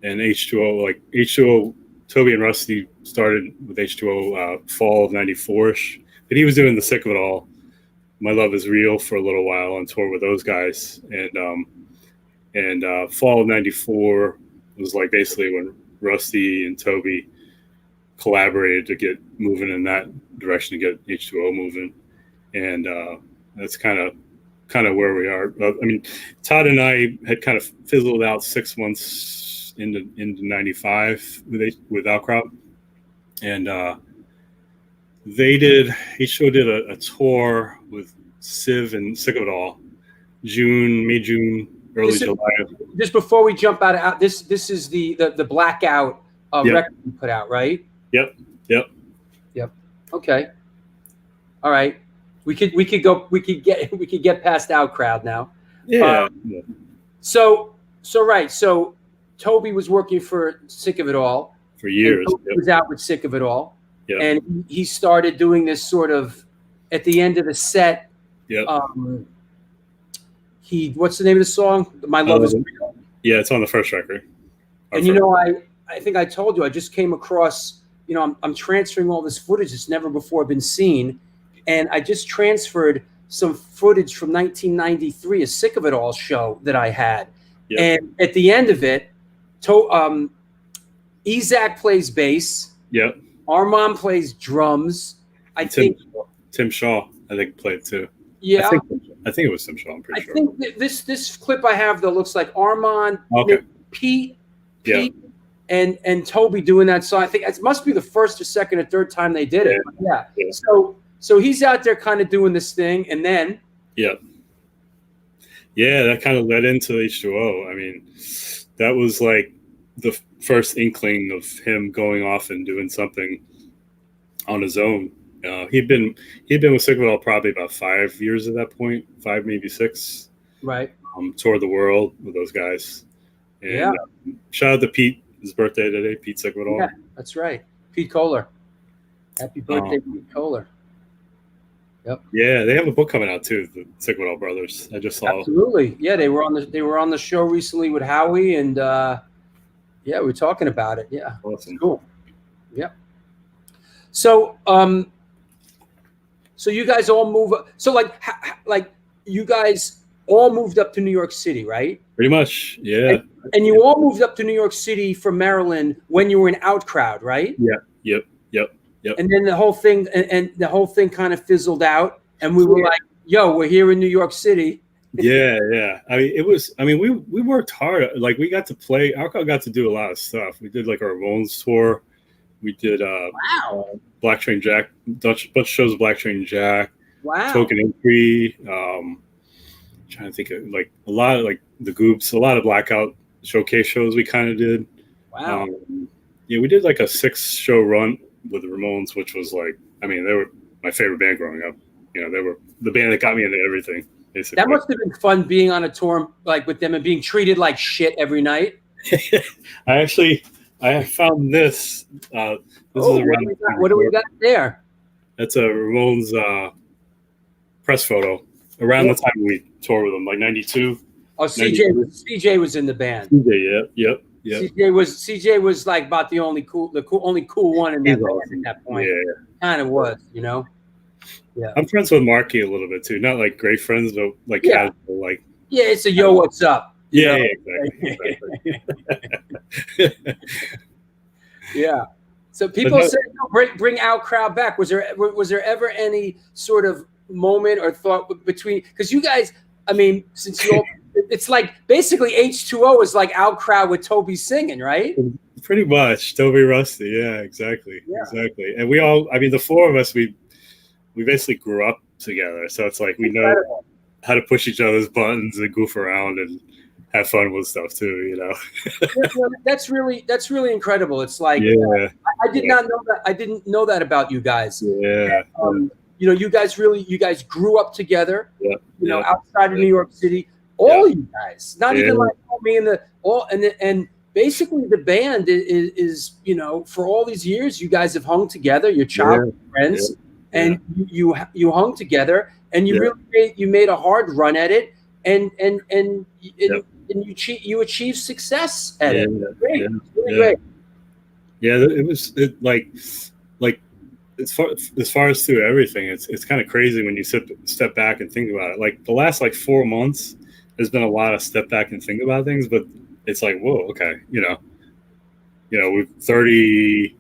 H2O, Toby and Rusty started with H2O fall of 94ish, but he was doing the Sick of It All, My Love Is Real for a little while on tour with those guys, and fall of 94 was like basically when Rusty and Toby collaborated to get moving in that direction, to get H2O moving, and that's kind of where we are. I mean, Todd and I had kind of fizzled out 6 months into 95 with Outcrop, and H2O did a tour with Civ and Sick of It All, May, June, early July. Just before we jump out, this is the Blackout record you put out, right? Yep. Okay. All right. We could get past Outcrowd now. Yeah. So Toby was working for Sick of It All for years. Toby was out with Sick of It All. Yep. And he started doing this sort of at the end of the set. Yep. What's the name of the song? My Love Is Real. Yeah, it's on the first record. And I think I told you, I just came across, I'm transferring all this footage that's never before been seen. And I just transferred some footage from 1993, a Sick of It All show that I had. Yep. And at the end of it, Isaac plays bass. Yep. Armand plays drums. Tim Shaw, I think, played too. Yeah. I think it was Tim Shaw, I'm pretty sure. I think this clip I have, though, looks like Armand, Pete, and Toby doing that. So I think it must be the first or second or third time they did it. Yeah. So he's out there kind of doing this thing, and then that kind of led into H2O. I mean, that was like the first inkling of him going off and doing something on his own. He'd been with Sick of It All probably about 5 years at that point, 5 maybe 6. Right. Toured the world with those guys. And shout out to Pete. His birthday today, Pete Sick of It All. Yeah, that's right. Pete Kohler. Happy birthday, Pete Kohler. Yep. Yeah, they have a book coming out too, the Sick of It All brothers. I just saw. Absolutely. Yeah, they were on the show recently with Howie, and we were talking about it. Yeah. Awesome. Cool. Yeah. So so you guys all move up. So like you guys all moved up to New York City, right? Pretty much, yeah. And you all moved up to New York City from Maryland when you were in Outcrowd, right? Yeah. Yep. And then the whole thing kind of fizzled out, and we were like, "Yo, we're here in New York City." Yeah. We worked hard. Like, we got to play. Outcrowd got to do a lot of stuff. We did like our Ramones tour. We did Black Train Jack, bunch of shows of Black Train Jack. Wow. Token Entry. Trying to think of like a lot of like the Goops, a lot of Blackout showcase shows we kind of did. Wow. We did like a 6-show run with the Ramones, which was like, I mean, they were my favorite band growing up. They were the band that got me into everything, basically. That must have been fun being on a tour like with them and being treated like shit every night. I found this. This is around. What do we got there? That's a Ramones press photo around the time we toured with them, like 92. Oh, CJ was in the band. CJ, yep. CJ was like about the only cool one in that band at that point. Yeah. Kind of was, Yeah. I'm friends with Marky a little bit too. Not like great friends, but like casual, like. Yeah, it's a yo, what's up? Yeah, exactly. Yeah. So people say, bring Outcrowd back. Was there ever any sort of moment or thought between, because you guys, I mean, since you all, it's like basically H2O is like Outcrowd with Toby singing, right? Pretty much. Toby Rusty. Yeah, exactly. And we all, I mean, the 4 of us, we basically grew up together. So it's like we know how to push each other's buttons and goof around and have fun with stuff too, That's really incredible. It's like I did not know that. I didn't know that about you guys. Yeah. You guys grew up together. Yeah. Outside of New York City. All you guys, not even like me and basically the band is for all these years you guys have hung together. Your childhood friends, and you hung together, and you really made a hard run at it, and you achieved success at it. Great. Great. Yeah, it was like as far as through everything, it's kind of crazy when you step back and think about it. Like the last 4 months, there's been a lot of step back and think about things, but it's like, whoa, okay, we're 30.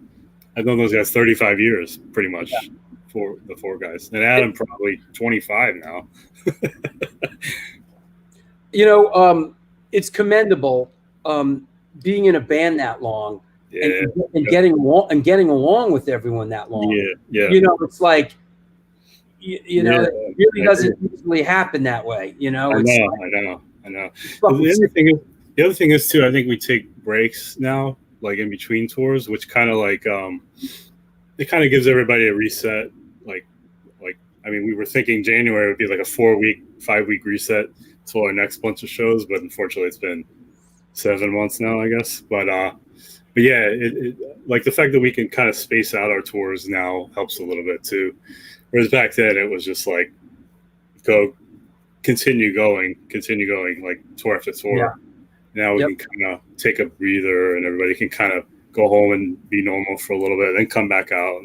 I've known those guys 35 years, pretty much, for the four guys. And Adam probably 25 now. It's commendable being in a band that long and getting along with everyone that long. Yeah. It's like it really doesn't usually happen that way. I know. The other thing is too, I think we take breaks now, like in between tours, which kind of like it kind of gives everybody a reset. I mean, we were thinking January would be like a 5-week reset till our next bunch of shows, but unfortunately it's been 7 months now, I guess. But yeah, like the fact that we can kind of space out our tours now helps a little bit too. Whereas back then it was just like continue going, like tour after tour. Yeah. Now we can kind of take a breather, and everybody can kind of go home and be normal for a little bit, and then come back out.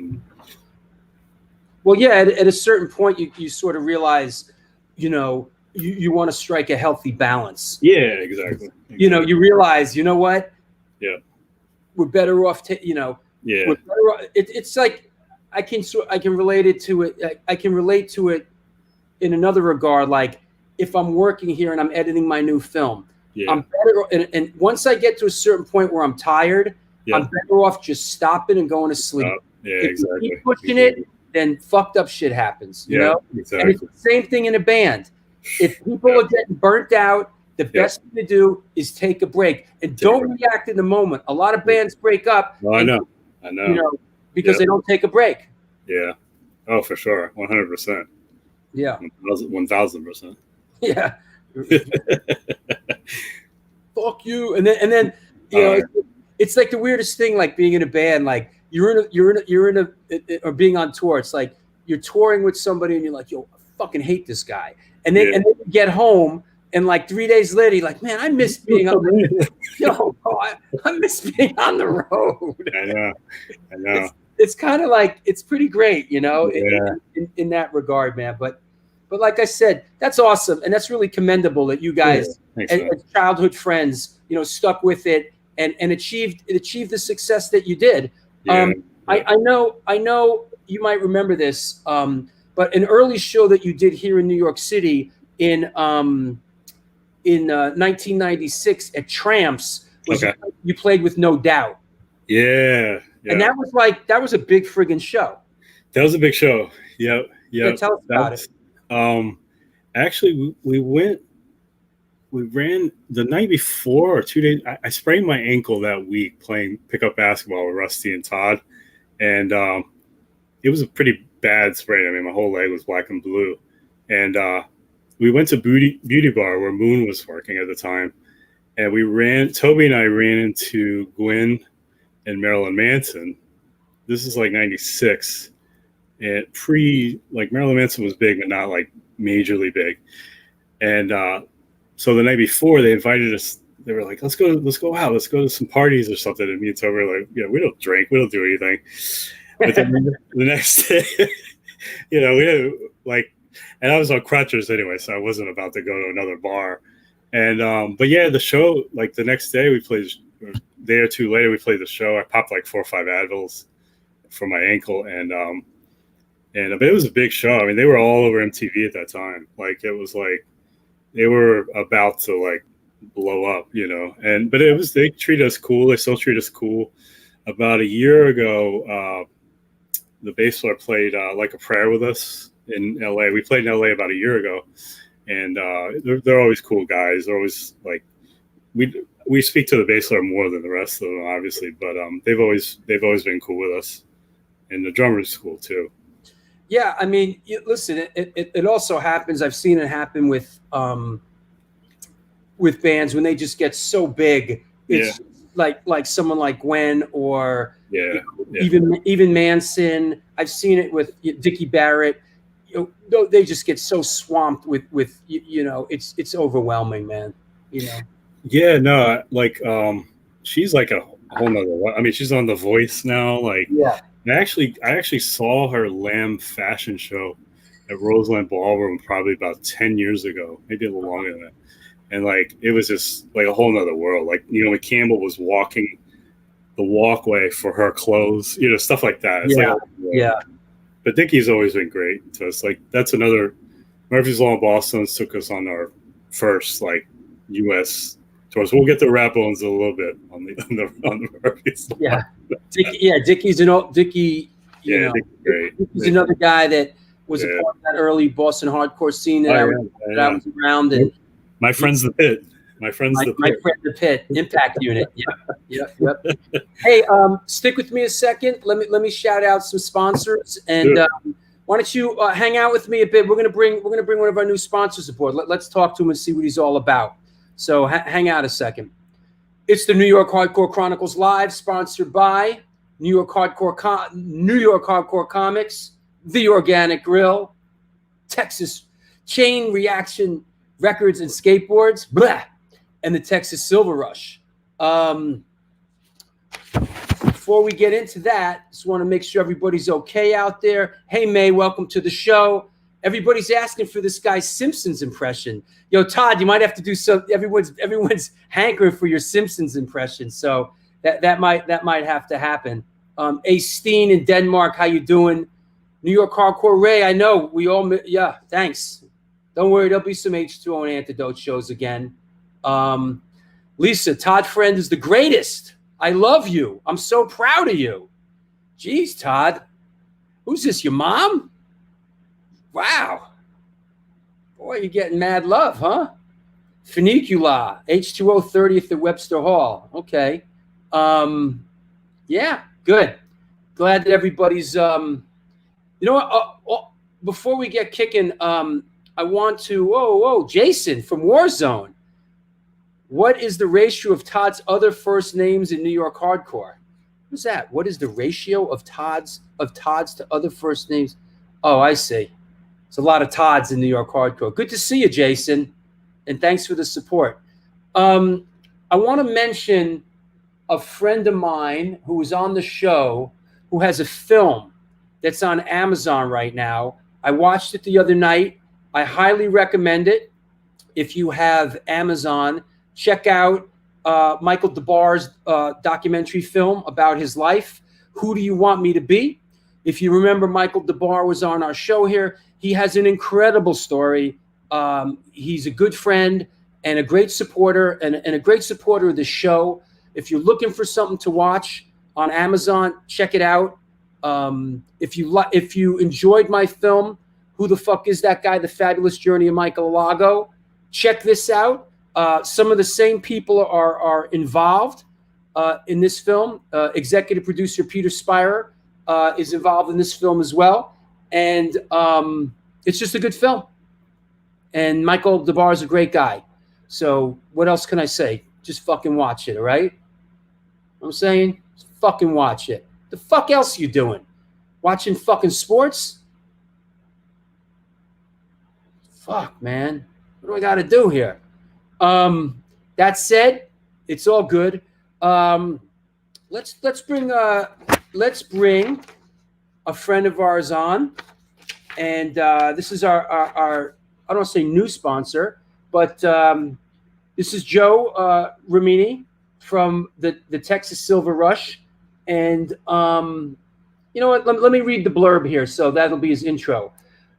Well, yeah, at a certain point, you sort of realize, you want to strike a healthy balance. Yeah, exactly. You realize, you know what? Yeah. We're better off. Yeah. We're better off. It's like I can relate it to it. I can relate to it in another regard. Like if I'm working here and I'm editing my new film, I'm better. And once I get to a certain point where I'm tired, I'm better off just stopping and going to sleep. If you keep pushing it, then fucked up shit happens. You know. Exactly. And it's the same thing in a band. If people are getting burnt out, the best thing to do is take a break and don't react in the moment. A lot of bands break up. Well, I know. Because they don't take a break. Yeah. Oh, for sure. 100%. Yeah. 1,000%. Yeah. Fuck you. And then it's like the weirdest thing, like being in a band, like you're in a or being on tour. It's like you're touring with somebody and you're like, yo, I fucking hate this guy. And then you get home and like 3 days later, you're like, man, I miss being on the I miss being on the road. I know. It's kind of like, it's pretty great, in that regard, man. But like I said, that's awesome. And that's really commendable that you guys, as childhood friends, stuck with it and achieved the success that you did. Yeah. I know you might remember this, but an early show that you did here in New York City in 1996 at Tramps was you played with No Doubt. Yeah. And that was a big friggin' show. That was a big show. Yep. Yeah, tell us about it. Actually, we ran the night before or 2 days. I sprained my ankle that week playing pickup basketball with Rusty and Todd. And it was a pretty bad sprain. I mean, my whole leg was black and blue. And we went to Beauty Bar where Moon was working at the time. And Toby and I ran into Gwen and Marilyn Manson. This is like 96. And Marilyn Manson was big, but not like majorly big. And so the night before they invited us, they were like, let's go out. Let's go to some parties or something. And me and Toby were like, we don't drink. We don't do anything. But then the next day, we had and I was on crutches anyway, so I wasn't about to go to another bar. And, but yeah, the show, like the next day a day or two later, we played the show. I popped like 4 or 5 Advils for my ankle. But it was a big show. I mean, they were all over MTV at that time. Like, it was like, they were about to like blow up, but they treat us cool. They still treat us cool. About a year ago, the bass player played Like a Prayer with us in LA. We played in LA about a year ago, and they're always cool guys. They're always like, we speak to the bass player more than the rest of them, obviously, but they've always been cool with us, and the drummer's cool too. Yeah, I mean, listen, it also happens. I've seen it happen with bands when they just get so big. It's like someone like Gwen or even Manson. I've seen it with Dickie Barrett. They just get so swamped with it's overwhelming, man. Yeah, no, like she's like a whole nother. I mean, she's on The Voice now. Like, I actually saw her Lamb fashion show at Roseland Ballroom probably about 10 years ago, maybe a little longer than that. And like, it was just like a whole nother world. Like, when Campbell was walking the walkway for her clothes, stuff like that. It's yeah. But Dickie's always been great. So it's like, that's another, Murphy's Law and Boston's took us on our first like U.S. tours. We'll get to Rat Bones a little bit on the Murphy's Law. Yeah. Dickie's Dickie, Dickie's great. Dickie's another guy that was a part of that early Boston hardcore scene that I was around. And my friend's the Pit. My friend the Pit Impact Unit. Yep. Hey, stick with me a second. Let me shout out some sponsors, and why don't you hang out with me a bit? We're gonna bring one of our new sponsors aboard. Let's talk to him and see what he's all about. So hang out a second. It's the New York Hardcore Chronicles Live, sponsored by New York Hardcore Comics, The Organic Grill, Texas Chain Reaction Records and Skateboards, and the Texas Silver Rush. Before we get into that, just want to make sure everybody's okay out there. Hey, May, welcome to the show. Everybody's asking for this guy's Simpsons impression. Yo, Todd, you might have to do some. Everyone's hankering for your Simpsons impression, so that might have to happen. Ace Steen in Denmark, how you doing? New York Hardcore Ray, I know we all. Yeah, thanks. Don't worry, there'll be some H20 and Antidote shows again. Lisa, Todd Friend is the greatest. I love you. I'm so proud of you. Jeez, Todd. Who's this, your mom? Wow. Boy, you're getting mad love, huh? Funicula, H20 30th at Webster Hall. Okay. Yeah, good. Glad that everybody's, you know what? Before we get kicking, I want to, Jason from Warzone. What is the ratio of Todd's other first names in New York hardcore? What's that? What is the ratio of Todd's to other first names? Oh, I see. It's a lot of Todds in New York hardcore. Good to see you, Jason, and thanks for the support. I want to mention a friend of mine who was on the show who has a film that's on Amazon right now. I watched it the other night. I highly recommend it. If you have Amazon, check out Michael DeBar's documentary film about his life, Who Do You Want Me to Be? If you remember, Michael DeBar was on our show here. He has an incredible story. He's a good friend and a great supporter and a great supporter of the show. If you're looking for something to watch on Amazon, check it out. If you enjoyed my film, Who the Fuck Is That Guy? The Fabulous Journey of Michael Alago, check this out. Some of the same people are involved in this film. Executive producer Peter Spire is involved in this film as well. And it's just a good film. And Michael DeBar is a great guy. So what else can I say? Just fucking watch it, all right? You know what I'm saying? Just fucking watch it. The fuck else you doing? Watching fucking sports? Fuck, man. What do I got to do here? That said, it's all good. Let's bring a friend of ours on, and this is our I don't want to say new sponsor, but this is Joe Ramini from the Texas Silver Rush, and you know what? Let me read the blurb here, so that'll be his intro.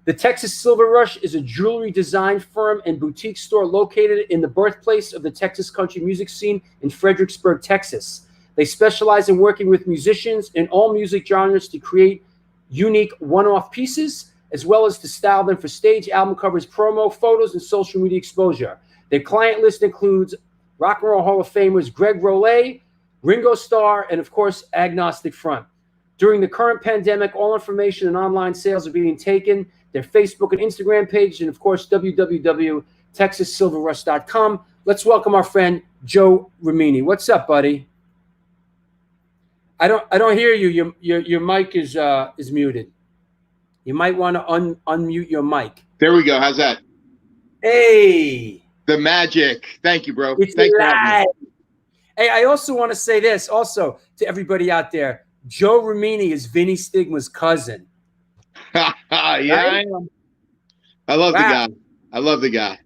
The Texas Silver Rush is a jewelry design firm and boutique store located in the birthplace of the Texas country music scene in Fredericksburg, Texas. They specialize in working with musicians in all music genres to create unique one-off pieces, as well as to style them for stage, album covers, promo, photos, and social media exposure. Their client list includes Rock and Roll Hall of Famers Greg Rollet, Ringo Starr, and of course, Agnostic Front. During the current pandemic, all information and online sales are being taken. Their Facebook and Instagram page, and of course, www.texassilverrush.com. Let's welcome our friend Joe Ramini. What's up, buddy? I don't hear you. Your mic is muted. You might want to unmute your mic. There we go. How's that? Hey. The magic. Thank you, bro. It's Thanks for having me. Hey, I also want to say this also to everybody out there. Joe Ramini is Vinny Stigma's cousin. Yeah, right? I am. I love the guy. I love the guy.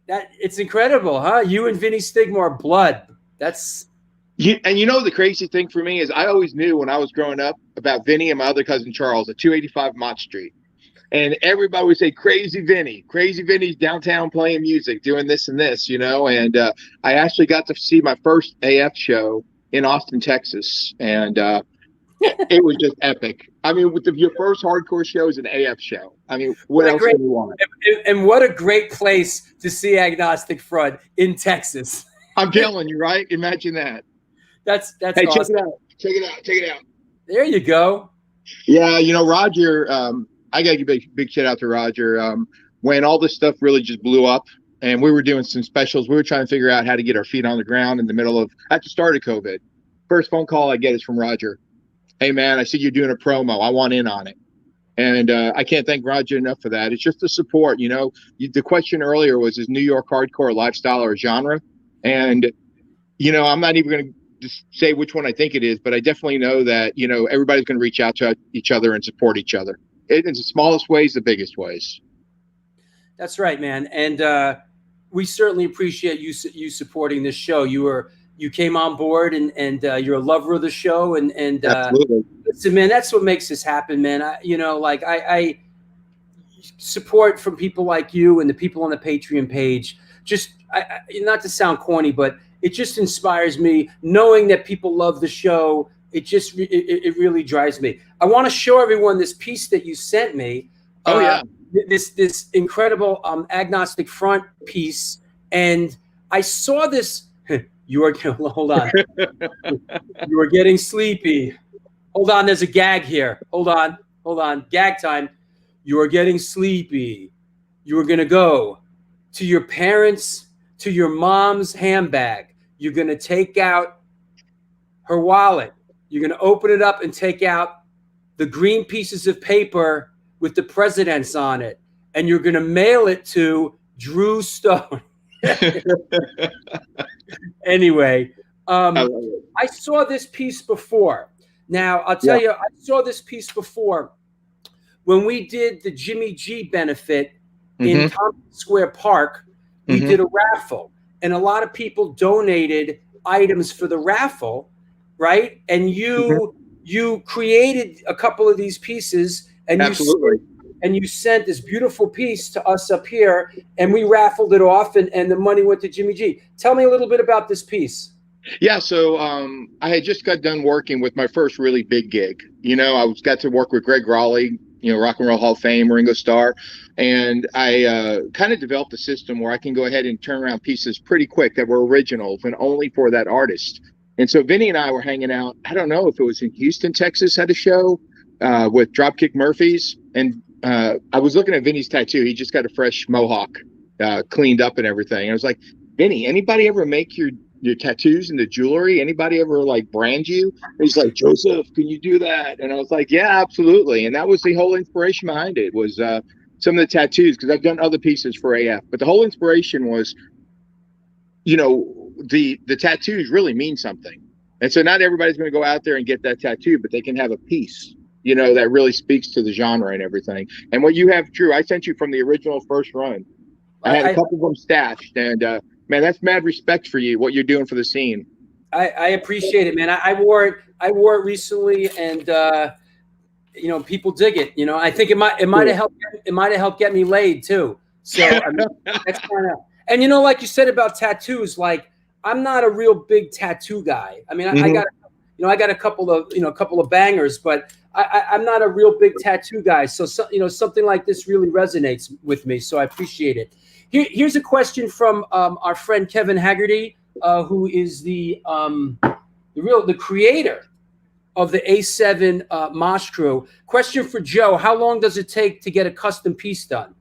It's incredible, huh? You and Vinny Stigma are blood. That's And the crazy thing for me is I always knew when I was growing up about Vinny and my other cousin Charles at 285 Mott Street. And everybody would say, Crazy Vinny's downtown playing music, doing this and this, and I actually got to see my first AF show in Austin, Texas. And it was just epic. I mean, your first hardcore show is an AF show. I mean, what else do you want? And what a great place to see Agnostic Front in Texas. I'm telling you, right? Imagine that. That's hey, awesome. Check it out. There you go. Yeah, Roger, I got to give a big shout out to Roger. When all this stuff really just blew up and we were doing some specials, we were trying to figure out how to get our feet on the ground in the middle of, at the start of COVID. First phone call I get is from Roger. Hey, man, I see you're doing a promo. I want in on it. And I can't thank Roger enough for that. It's just the support, The question earlier was, is New York hardcore a lifestyle or a genre? And, I'm not even going to just say which one I think it is, but I definitely know that, everybody's going to reach out to each other and support each other. In the smallest ways, the biggest ways. That's right, man. And we certainly appreciate you supporting this show. You came on board and you're a lover of the show. And absolutely. Listen, man, that's what makes this happen, man. I support from people like you and the people on the Patreon page. Just not to sound corny, but it just inspires me knowing that people love the show. It really drives me. I want to show everyone this piece that you sent me. Oh yeah. This incredible Agnostic Front piece. And I saw this. Hold on. You are getting sleepy. Hold on. There's a gag here. Hold on. Gag time. You are getting sleepy. You are going to go to your parents, to your mom's handbag. You're going to take out her wallet. You're going to open it up and take out the green pieces of paper with the presidents on it. And you're going to mail it to Drew Stone. Anyway, I saw this piece before. Now, I'll tell you, I saw this piece before when we did the Jimmy G benefit in Tompkins Square Park. We did a raffle, and a lot of people donated items for the raffle, right? And you created a couple of these pieces, and you sent this beautiful piece to us up here, and we raffled it off, and the money went to Jimmy G. Tell me a little bit about this piece. Yeah, so I had just got done working with my first really big gig. I got to work with Greg Raleigh, Rock and Roll Hall of Fame, Ringo Starr, and I kind of developed a system where I can go ahead and turn around pieces pretty quick that were originals and only for that artist. And so Vinny and I were hanging out. I don't know if it was in Houston, Texas, had a show with Dropkick Murphys, and I was looking at Vinny's tattoo. He just got a fresh mohawk, cleaned up and everything. And I was like, Vinny, anybody ever make your tattoos into jewelry? Anybody ever brand you? And he's like, Joseph, can you do that? And I was like, yeah, absolutely. And that was the whole inspiration behind it, was some of the tattoos, because I've done other pieces for AF, but the whole inspiration was, the tattoos really mean something. And so not everybody's going to go out there and get that tattoo, but they can have a piece, that really speaks to the genre and everything. And what you have, Drew, I sent you from the original first run. I had a couple of them stashed, and man, that's mad respect for you, what you're doing for the scene. I appreciate it, man. I wore it recently, and people dig it. I think it might have helped get me laid too. So I mean, that's kind of, and like you said about tattoos, I'm not a real big tattoo guy. I mean, I got a couple of bangers, but I'm not a real big tattoo guy. So something like this really resonates with me. So I appreciate it. Here's a question from our friend Kevin Haggerty, who is the creator of the A7 Mosh Crew. Question for Joe: how long does it take to get a custom piece done?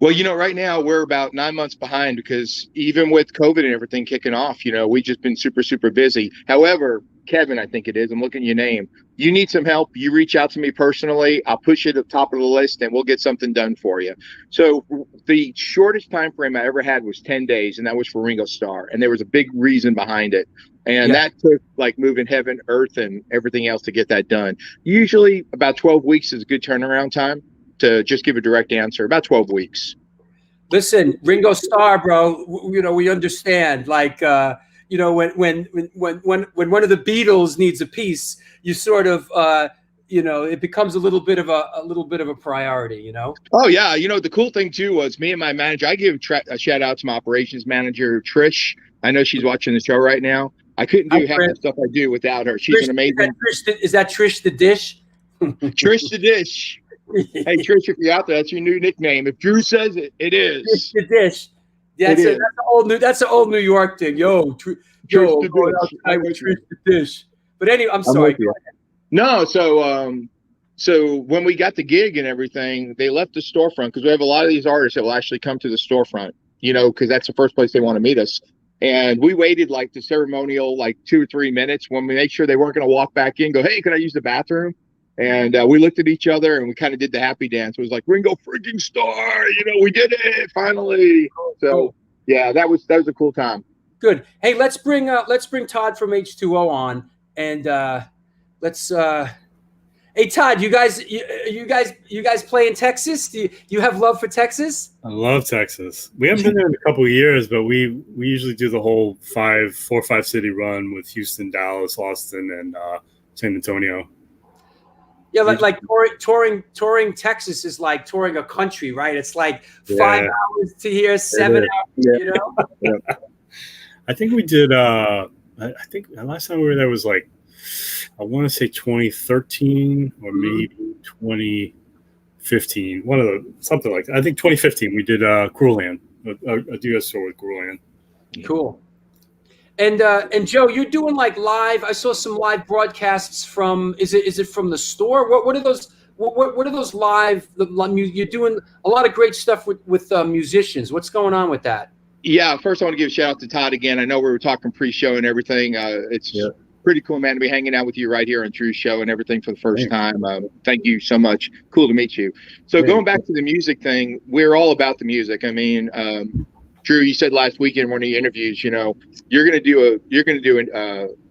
Well, right now we're about 9 months behind, because even with COVID and everything kicking off, we've just been super, super busy. However, Kevin, I think it is, I'm looking at your name. You need some help, you reach out to me personally. I'll push you to the top of the list and we'll get something done for you. So the shortest time frame I ever had was 10 days, and that was for Ringo Starr. And there was a big reason behind it. And that took moving heaven, earth, and everything else to get that done. Usually about 12 weeks is a good turnaround time. To just give a direct answer, about 12 weeks. Listen, Ringo Starr, bro, we understand. you know, when one of the Beatles needs a piece, you sort of you know, it becomes a little bit of a priority, you know. Oh yeah, you know, the cool thing too was me and my manager. I give a shout out to my operations manager Trish. I know she's watching the show right now. I couldn't do half the stuff I do without her. She's Trish, an amazing. Is that Trish the Dish? Trish the Dish. Hey Trish, if you're out there, that's your new nickname. If Drew says it, it is. Trish the Dish. That's an old New York thing. Yo, Trish the Dish. But anyway, I'm sorry. No, so when we got the gig and everything, they left the storefront because we have a lot of these artists that will actually come to the storefront, you know, because that's the first place they want to meet us. And we waited like the ceremonial, like 2 or 3 minutes when we made sure they weren't going to walk back in, go, hey, can I use the bathroom? And we looked at each other and we kind of did the happy dance. It was like, Ringo freaking Starr, you know, we did it finally. So yeah, that was a cool time. Good. Hey, let's bring Todd from H20 on, and let's. Hey Todd, you guys play in Texas? Do you have love for Texas? I love Texas. We haven't been there in a couple of years, but we usually do the whole 4 or 5 city run with Houston, Dallas, Austin, and San Antonio. Yeah, like touring Texas is like touring a country, right? It's like 5 hours to here, 7 hours, you know? Yeah. I think we did, I think the last time we were there was like, I want to say 2013 or maybe 2015. Something like that. I think 2015 we did Cruel Land, a US tour with Cruel Land. Cool. And Joe, you're doing like live. I saw some live broadcasts from. Is it from the store? What are those? What are those live? You're doing a lot of great stuff with musicians. What's going on with that? Yeah, first I want to give a shout out to Todd again. I know we were talking pre-show and everything. It's pretty cool, man, to be hanging out with you right here on Drew's show and everything for the first time. Thank you so much. Cool to meet you. So going back to the music thing, we're all about the music. I mean, Drew, you said last week in one of your interviews, you know, you're going to do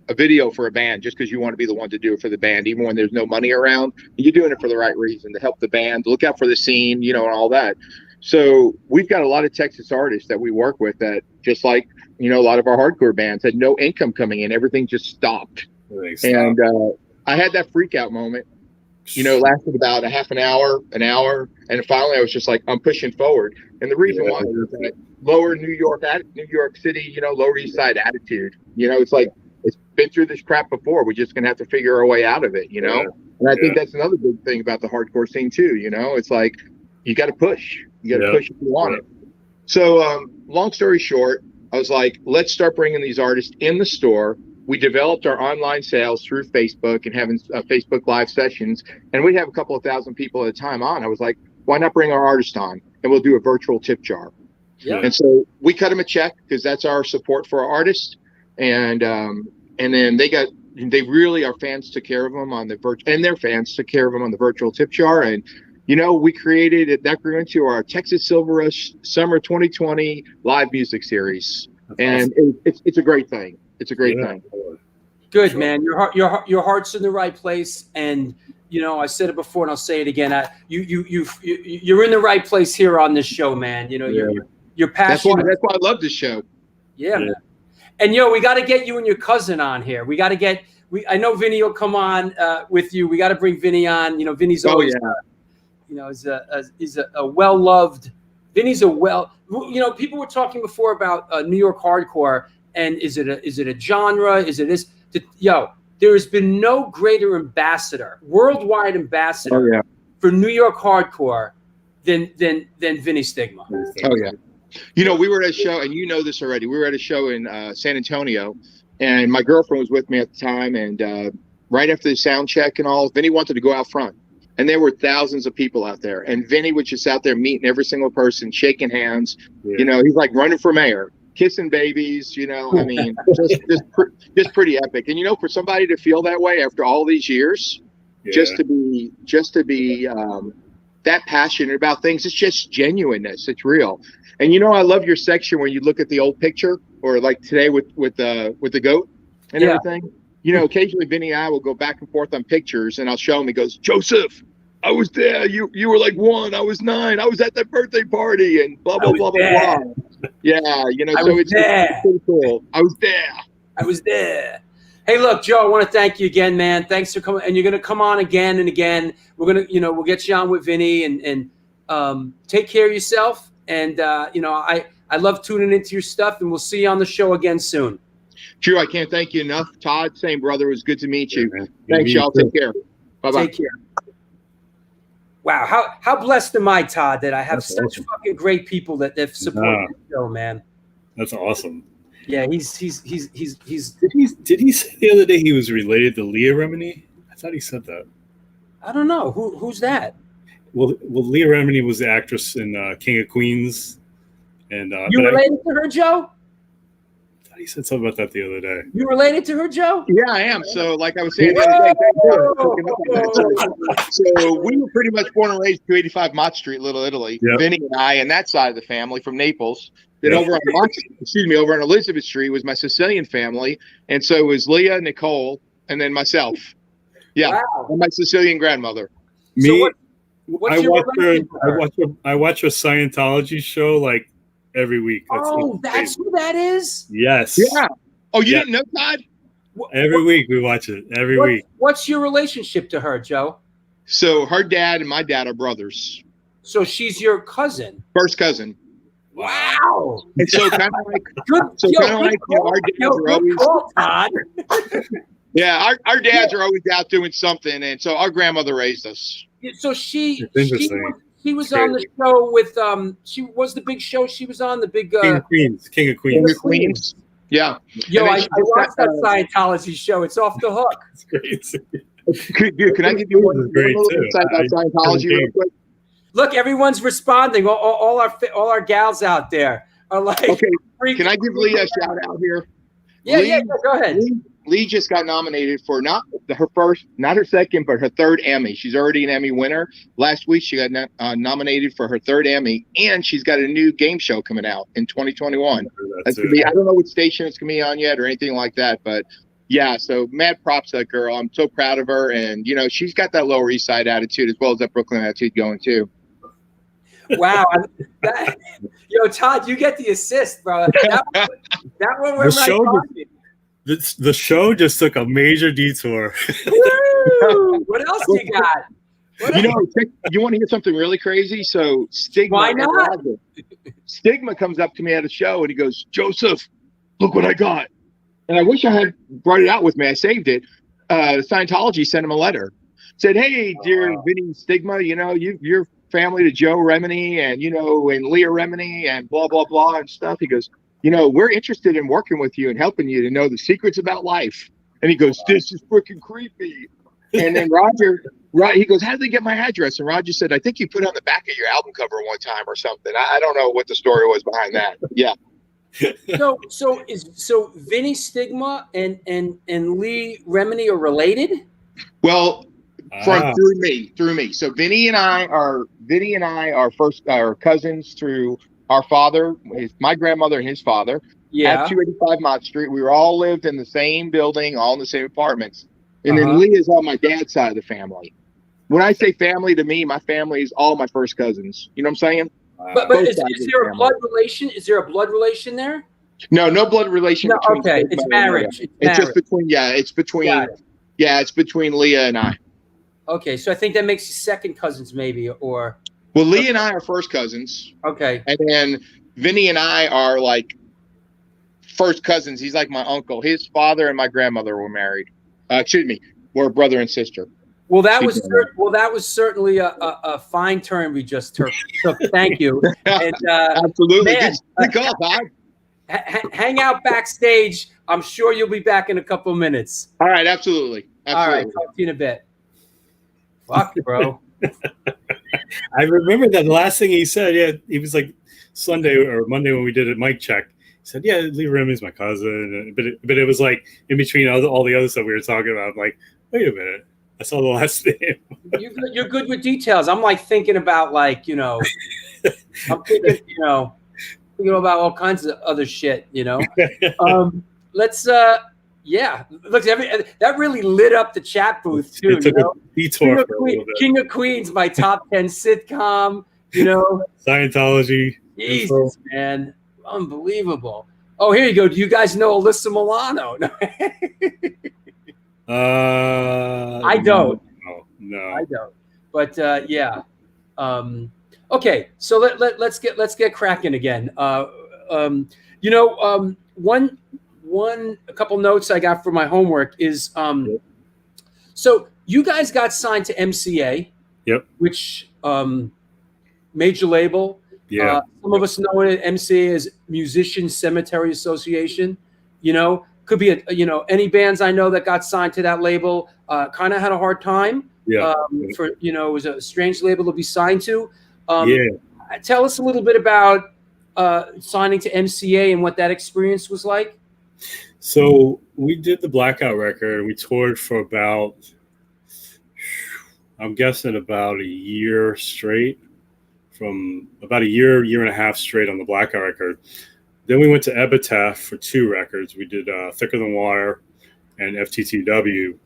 a video for a band just because you want to be the one to do it for the band, even when there's no money around. You're doing it for the right reason, to help the band, look out for the scene, you know, and all that. So we've got a lot of Texas artists that we work with that, just like, you know, a lot of our hardcore bands had no income coming in. Everything just stopped. And I had that freak out moment, you know, lasted about a half an hour. And finally I was just like, I'm pushing forward. And the reason why is that lower New York City, you know, Lower East Side attitude, you know, it's like, it's been through this crap before. We're just going to have to figure our way out of it, you know? And I think that's another big thing about the hardcore scene too. You know, it's like, you got to push. You got to push if you want it. So long story short, I was like, let's start bringing these artists in the store. We developed our online sales through Facebook and having Facebook live sessions. And we have a couple of thousand people at a time on. I was like, why not bring our artist on and we'll do a virtual tip jar. Yeah. And so we cut them a check because that's our support for our artists. And then our fans took care of them on the and their fans took care of them on the virtual tip jar. And you know, we created it, that grew into our Texas Silver Rush Summer 2020 live music series. That's and awesome. It's a great thing. It's a great thing. Good, man. Your heart's in the right place. And, you know, I said it before and I'll say it again. You're in the right place here on this show, man. You know, you're passionate. That's why I love this show. Yeah, man. And, we got to get you and your cousin on here. We got to get, I know Vinny will come on with you. We got to bring Vinny on. You know, Vinny's always... You know, is a well-loved. Vinny's you know, people were talking before about New York hardcore, and is it a genre? Is it this? There has been no greater worldwide ambassador for New York hardcore than Vinny Stigma. Oh yeah. You know, we were at a show, and you know this already. We were at a show in San Antonio, and my girlfriend was with me at the time, and right after the sound check and all, Vinny wanted to go out front. And there were thousands of people out there. And Vinny was just out there meeting every single person, shaking hands. Yeah. You know, he's like running for mayor, kissing babies, you know. I mean, just pretty epic. And, you know, for somebody to feel that way after all these years, just to be that passionate about things, it's just genuineness. It's real. And, you know, I love your section where you look at the old picture, or like today with the goat and everything. You know, occasionally Vinny and I will go back and forth on pictures, and I'll show him. He goes, Joseph, I was there. You were like 1, I was 9. I was at that birthday party, and blah, blah, blah, blah, blah. Yeah, you know, so it's pretty cool. I was there. I was there. Hey, look, Joe, I want to thank you again, man. Thanks for coming. And you're going to come on again and again. We're going to, we'll get you on with Vinny and take care of yourself. And, I love tuning into your stuff, and we'll see you on the show again soon. Drew, I can't thank you enough. Todd, same brother. It was good to meet you. Man. Thanks, y'all. Take care. Bye-bye. Take care. Wow, how blessed am I, Todd, that I have That's such awesome. fucking great people that support the show, man. That's awesome. Yeah, he's. Did he say the other day he was related to Leah Remini? I thought he said that. I don't know who's that. Well, Leah Remini was the actress in King of Queens, and You related to her, Joe? I thought he said something about that the other day. You related to her, Joe? Yeah, I am. So, like I was saying the other day, so we were pretty much born and raised 285 Mott Street, Little Italy. Yep. Vinny and I, and that side of the family from Naples. Then over on Elizabeth Street was my Sicilian family, and so was Leah, Nicole, and then myself. Yeah, Wow. and my Sicilian grandmother. Me, So what's your relationship with her? I watch a Scientology show like every week. That's who that is? Yes. Yeah. Oh, you Yeah. didn't know, Todd? Every week we watch it. Every week. What's your relationship to her, Joe? So her dad and my dad are brothers. So she's your cousin. First cousin. Wow. And so kind of like, our dads are always, Todd. yeah, our dads are always out doing something, and so our grandmother raised us. So she was It's on the show with she was the big show she was on, the big King of Queens. King of Queens. Yeah. Yo, And I then watched that Scientology show. It's off the hook. It's crazy. Can I give you one Great, little too. insight about Scientology real quick? Look, everyone's responding. All our gals out there are like, Okay, freaking can I give Leah a shout out here? Yeah, go ahead. Lee just got nominated for not her second, but her third Emmy. She's already an Emmy winner. Last week, she got nominated for her third Emmy, and she's got a new game show coming out in 2021. That's gonna be, I don't know what station it's going to be on yet or anything like that, but yeah, so mad props to that girl. I'm so proud of her, and, she's got that Lower East Side attitude as well as that Brooklyn attitude going, too. Wow. Yo, Todd, you get the assist, bro. That one went right on me. The show just took a major detour. Woo! What else you got? You want to hear something really crazy? So Stigma, Why not? Stigma comes up to me at a show and he goes, "Joseph, look what I got." And I wish I had brought it out with me. I saved it. Scientology sent him a letter. Said, "Hey, dear Vinny Stigma, you're family to Joe Remini and and Leah Remini and blah blah blah and stuff." He goes, "We're interested in working with you and helping you to know the secrets about life." And he goes, "This is freaking creepy." And then he goes, "How did they get my address?" And Roger said, "I think you put it on the back of your album cover one time or something." I don't know what the story was behind that. Yeah. So Vinny Stigma and Lee Remini are related? Well, through me. So Vinny and I are cousins through our father, my grandmother and his father. Yeah. At 285 Mott Street. We were all lived in the same building, all in the same apartments. And then Lee is on my dad's side of the family. When I say family, to me, my family is all my first cousins. You know what I'm saying? But is there a blood relation? Is there a blood relation there? No blood relation. No, between okay, it's marriage. It's just between. It's between Leah and I. Okay, so I think that makes you second cousins, maybe, or. Well, Lee and I are first cousins. Okay. And then Vinny and I are like first cousins. He's like my uncle. His father and my grandmother were married. We're brother and sister. Well, that was certainly a fine turn we just took. So thank you. And, absolutely. Man, Good call, Todd. Hang out backstage. I'm sure you'll be back in a couple of minutes. All right, absolutely. All right, talk to you in a bit. Fuck, bro. I remember that the last thing he said. Yeah, he was like Sunday or Monday when we did a mic check. He said, "Yeah, Lee Remini's my cousin," but it was like in between all the other stuff we were talking about. I'm like, wait a minute, I saw the last name. You're good with details. I'm like thinking about I'm thinking about all kinds of other shit. Let's Look, that really lit up the chat booth too. It took a detour for a little bit. King of Queens, my top 10 sitcom. Scientology. Jesus, man. Unbelievable. Oh, here you go. Do you guys know Alyssa Milano? I don't. No. I don't. But yeah. Okay, so let's get cracking again. A couple notes I got for my homework is so you guys got signed to MCA. Yep. Which major label. Yeah. Some of us know it. MCA is Musician Cemetery Association. Could be any bands I know that got signed to that label kind of had a hard time. Yeah. It was a strange label to be signed to. Yeah. Tell us a little bit about signing to MCA and what that experience was like. So we did the Blackout record, and we toured for about, I'm guessing about a year straight, from about a year and a half straight on the Blackout record. Then we went to Epitaph for 2 records. We did Thicker Than Water and FTTW,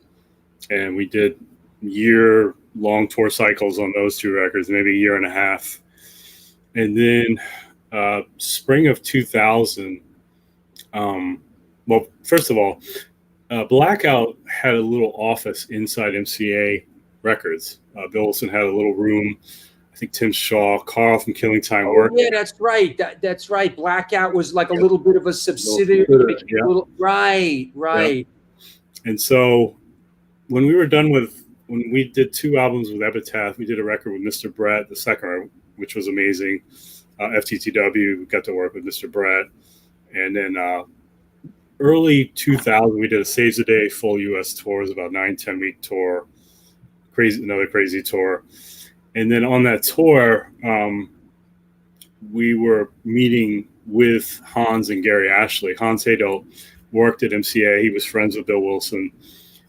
and we did year-long tour cycles on those 2 records, maybe a year and a half. And then spring of 2000, well, first of all, Blackout had a little office inside MCA Records. Bill Wilson had a little room. I think Tim Shaw, Carl from Killing Time worked. Yeah, that's right. That's right. Blackout was like a little bit of a subsidiary. Yeah. Right. Yeah. And so when we did 2 albums with Epitaph, we did a record with Mr. Brett, the second, which was amazing. FTTW, we got to work with Mr. Brett. And then early 2000, we did a Saves the Day full U.S. tour. It was about 9-10 week tour. Another crazy tour. And then on that tour, we were meeting with Hans and Gary Ashley. Hans Hadel worked at MCA. He was friends with Bill Wilson.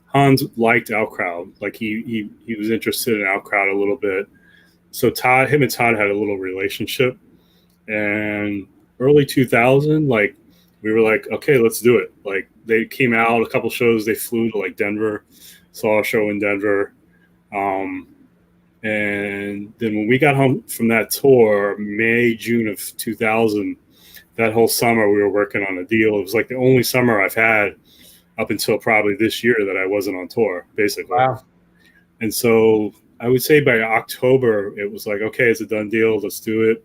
Hans liked Outcrowd. Like he was interested in Outcrowd a little bit. So him and Todd had a little relationship. And early 2000, like we were like, okay, let's do it. Like they came out a couple shows. They flew to like Denver, saw a show in Denver. And then when we got home from that tour, June of 2000, that whole summer we were working on a deal. It was like the only summer I've had up until probably this year that I wasn't on tour, basically. Wow. And so I would say by October, it was like, okay, it's a done deal. Let's do it.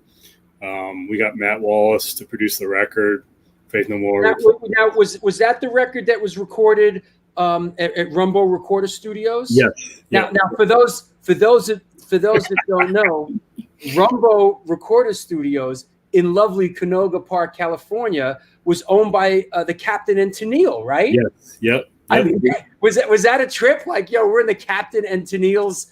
We got Matt Wallace to produce the record, Faith No More. Now, was that the record that was recorded at Rumbo Recorder Studios? Yes. Now, for those that don't know, Rumbo Recorder Studios in lovely Canoga Park, California, was owned by the Captain and Tennille, right? Yes. Yep. I mean, was that a trip? Like, we're in the Captain and Tennille's.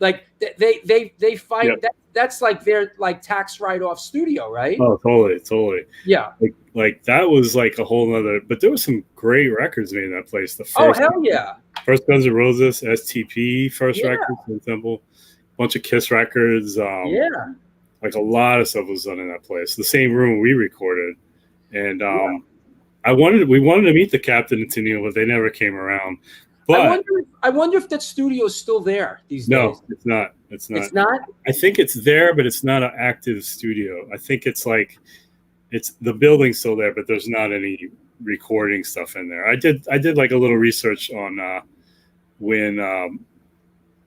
Like they find Yep. that's like their like tax write-off studio, right? Oh, totally. Yeah. Like that was like a whole nother. But there was some great records made in that place. The first, hell yeah. First Guns N' Roses, STP, first record from Temple, bunch of Kiss records. Like a lot of stuff was done in that place. The same room we recorded, and we wanted to meet the Captain and Tennille, but they never came around. But I wonder if that studio is still there these days. No, it's not. It's not. I think it's there, but it's not an active studio. I think it's like the building's still there, but there's not any recording stuff in there. I did like a little research on when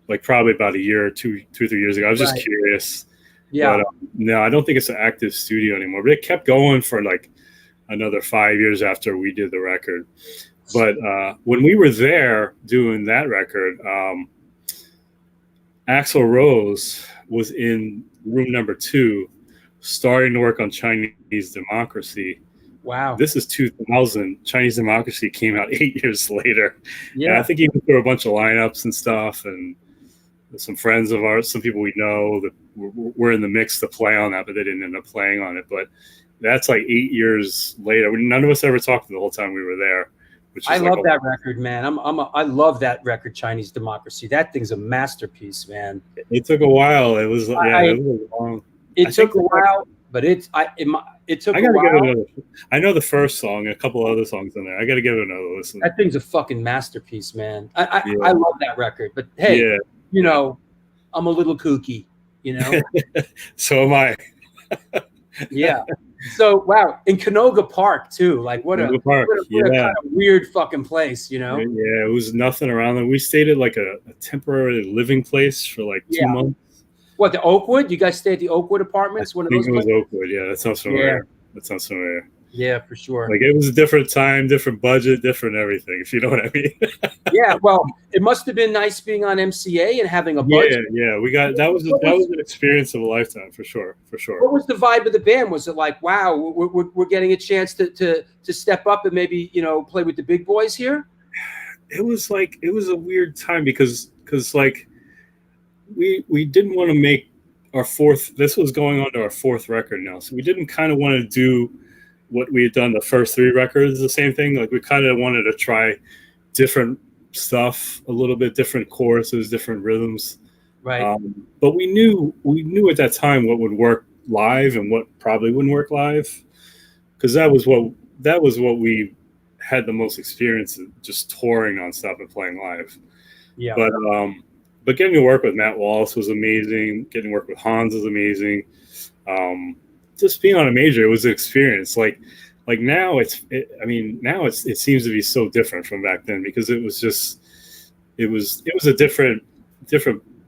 like probably about a year or 2 or 3 years ago. I was just curious. Yeah. But, no, I don't think it's an active studio anymore. But it kept going for like another 5 years after we did the record. But when we were there doing that record, Axl Rose was in room number 2, starting to work on Chinese Democracy. Wow. This is 2000. Chinese Democracy came out 8 years later. Yeah. And I think he went through a bunch of lineups and stuff, and some friends of ours, some people we know that were in the mix to play on that, but they didn't end up playing on it. But that's like 8 years later. None of us ever talked the whole time we were there. I love that record, man. I love that record, Chinese Democracy. That thing's a masterpiece, man. It took a while. It was it was long. It took a while, but it took a while. Give it another. I know the first song, a couple other songs in there. I got to give it another listen. That thing's a fucking masterpiece, man. I love that record. But hey, I'm a little kooky, So am I. Yeah. So wow, in Canoga Park too. Like what Canoga a Park, what a yeah. kind of weird fucking place, you know? Yeah, it was nothing around there. We stayed at like a temporary living place for like 2 months. What, the Oakwood? You guys stay at the Oakwood I Apartments? One of think those it was places? Oakwood. Yeah, that sounds familiar. That sounds familiar. Yeah, for sure. Like it was a different time, different budget, different everything. If you know what I mean. Yeah, well, it must have been nice being on MCA and having a budget. Yeah. We got that was an experience of a lifetime for sure. What was the vibe of the band? Was it like, wow, we're getting a chance to step up and maybe play with the big boys here? It was a weird time because like we didn't want to make our fourth. This was going on to our fourth record now, so we didn't kind of want to do what we had done the first 3 records, the same thing. Like we kind of wanted to try different stuff, a little bit different choruses, different rhythms. Right. But we knew at that time what would work live and what probably wouldn't work live, because that was what we had the most experience in, just touring nonstop and playing live. Yeah. But getting to work with Matt Wallace was amazing. Getting to work with Hans was amazing. Just being on a major, it was an experience. Like now it seems to be so different from back then, because it was a different,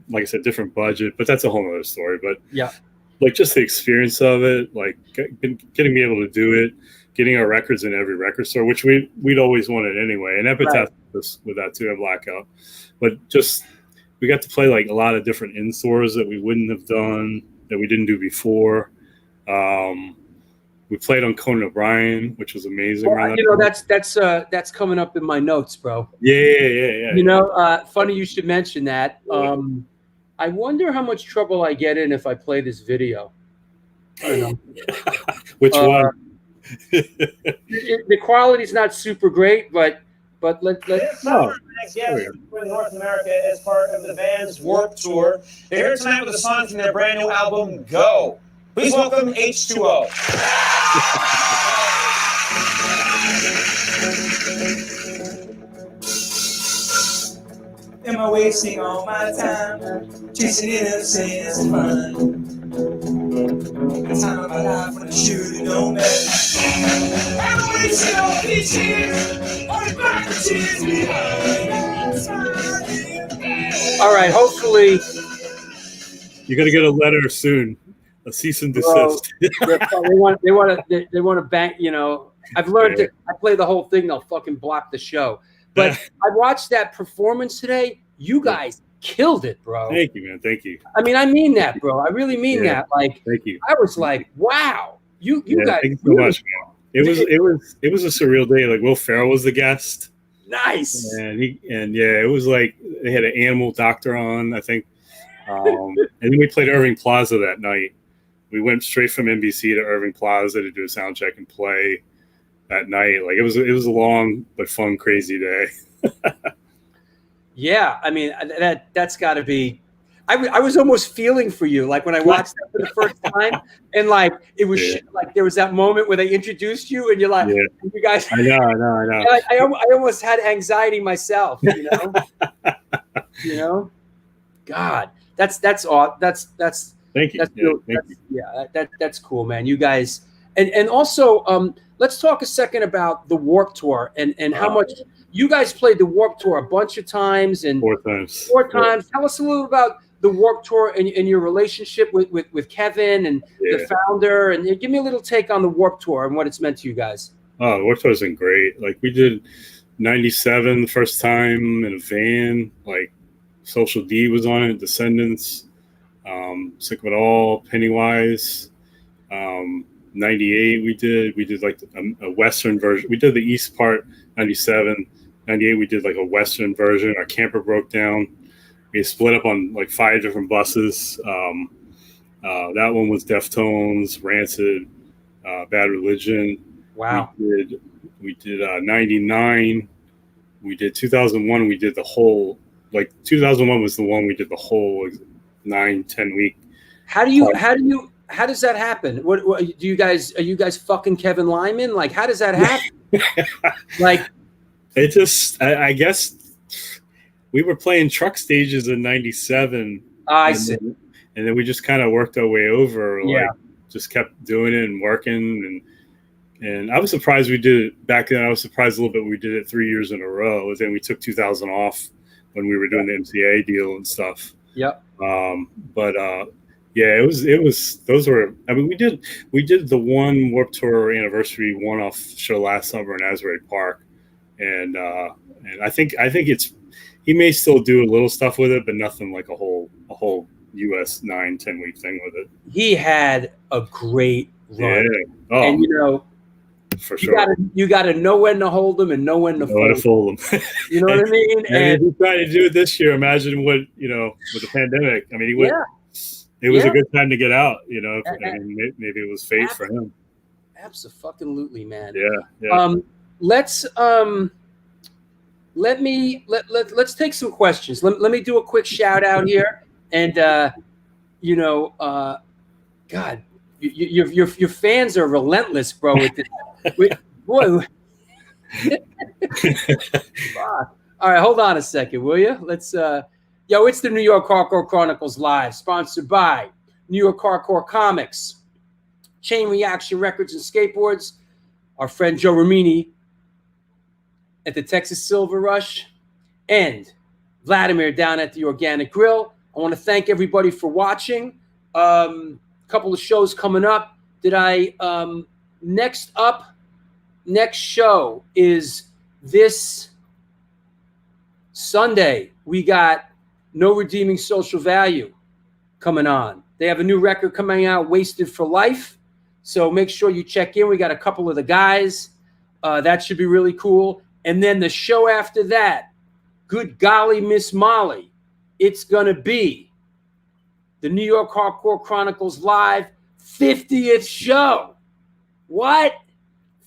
like I said, different budget, but that's a whole other story. But yeah, like just the experience of it, like getting to be able to do it, getting our records in every record store, which we'd always wanted anyway. And Epitaph was with that too, at Blackout. But just we got to play like a lot of different in stores that we wouldn't have done, that we didn't do before. We played on Conan O'Brien, which was amazing. Well, that's coming up in my notes, bro. Yeah. Funny you should mention that. I wonder how much trouble I get in if I play this video. I don't know. Which one? The quality's not super great, but let's. Next guest for North America as part of the band's Warped Tour. They're here tonight with a song from their brand new album, Go. Please welcome H20. Am I wasting all my time chasing innocence and fun? The time of my life when I should have known better. I'm wasting all these years on the back of tears behind. All right, hopefully you're gonna get a letter soon, a cease and desist. they want to bank. I've learned that I play the whole thing, they'll fucking block the show. But I watched that performance today. You guys killed it, bro. Thank you, man. Thank you. I mean, I mean that, bro. I really mean that. Like, thank you. I was like, wow, you guys. Thank you so much, man. It was a surreal day. Like Will Ferrell was the guest. Nice. And it was like they had an animal doctor on, I think. And then we played Irving Plaza that night. We went straight from NBC to Irving Plaza to do a sound check and play that night. Like it was a long but fun, crazy day. Yeah, I mean that's got to be. I was almost feeling for you, like when I watched that for the first time, and like it was like there was that moment where they introduced you, and you're like, you guys. I know. Like, I almost had anxiety myself, God, that's all. That's. Thank you. That's cool, man. You guys, and also, let's talk a second about the Warped Tour and how much you guys played the Warped Tour a bunch of times and 4 times. 4 times. Tell us a little about the Warped Tour and your relationship with Kevin and the founder, and give me a little take on the Warped Tour and what it's meant to you guys. Oh, the Warped Tour has been great. Like we did 97 the first time in a van. Like Social D was on it, Descendants. Sick of It All, Pennywise, 98 we did like a Western version. We did the East part, 97, 98 we did like a Western version. Our camper broke down. We split up on like 5 different buses. That one was Deftones, Rancid, Bad Religion. Wow. We did 99. We did 2001. We did the whole, like 2001 was the one we did the whole 9-10 week. How does that happen? What are you guys fucking Kevin Lyman? Like, how does that happen? Like, it just, I guess we were playing truck stages in 97. I see. And then we just kind of worked our way over, like just kept doing it and working. And I was surprised we did it back then. I was surprised a little bit we did it 3 years in a row. Then we took 2000 off when we were doing the MCA deal and stuff. Yep. Yeah, it was those were. I mean, we did the one Warped Tour anniversary one-off show last summer in Asbury Park, and I think it's he may still do a little stuff with it, but nothing like a whole US 9-10 week thing with it. He had a great run, yeah. And you know, for sure, you got to know when to hold them and know when to fold them. You know what I mean? And he tried to do it this year. Imagine what with the pandemic. I mean, he went. Yeah. It was a good time to get out, you know. I mean, maybe it was fate for him. Absolutely, man. Yeah. Let's take some questions. Let me do a quick shout out here, and God, your fans are relentless, bro. With this, boy. All right, hold on a second, will you? Let's. It's the New York Hardcore Chronicles Live, sponsored by New York Hardcore Comics, Chain Reaction Records and Skateboards, our friend Joe Romini at the Texas Silver Rush, and Vladimir down at the Organic Grill. I want to thank everybody for watching. Couple of shows coming up. Next show is this Sunday. We got No Redeeming Social Value coming on. They have a new record coming out, Wasted for Life. So make sure you check in. We got a couple of the guys. That should be really cool. And then the show after that, good golly, Miss Molly, it's going to be the New York Hardcore Chronicles Live 50th show. What?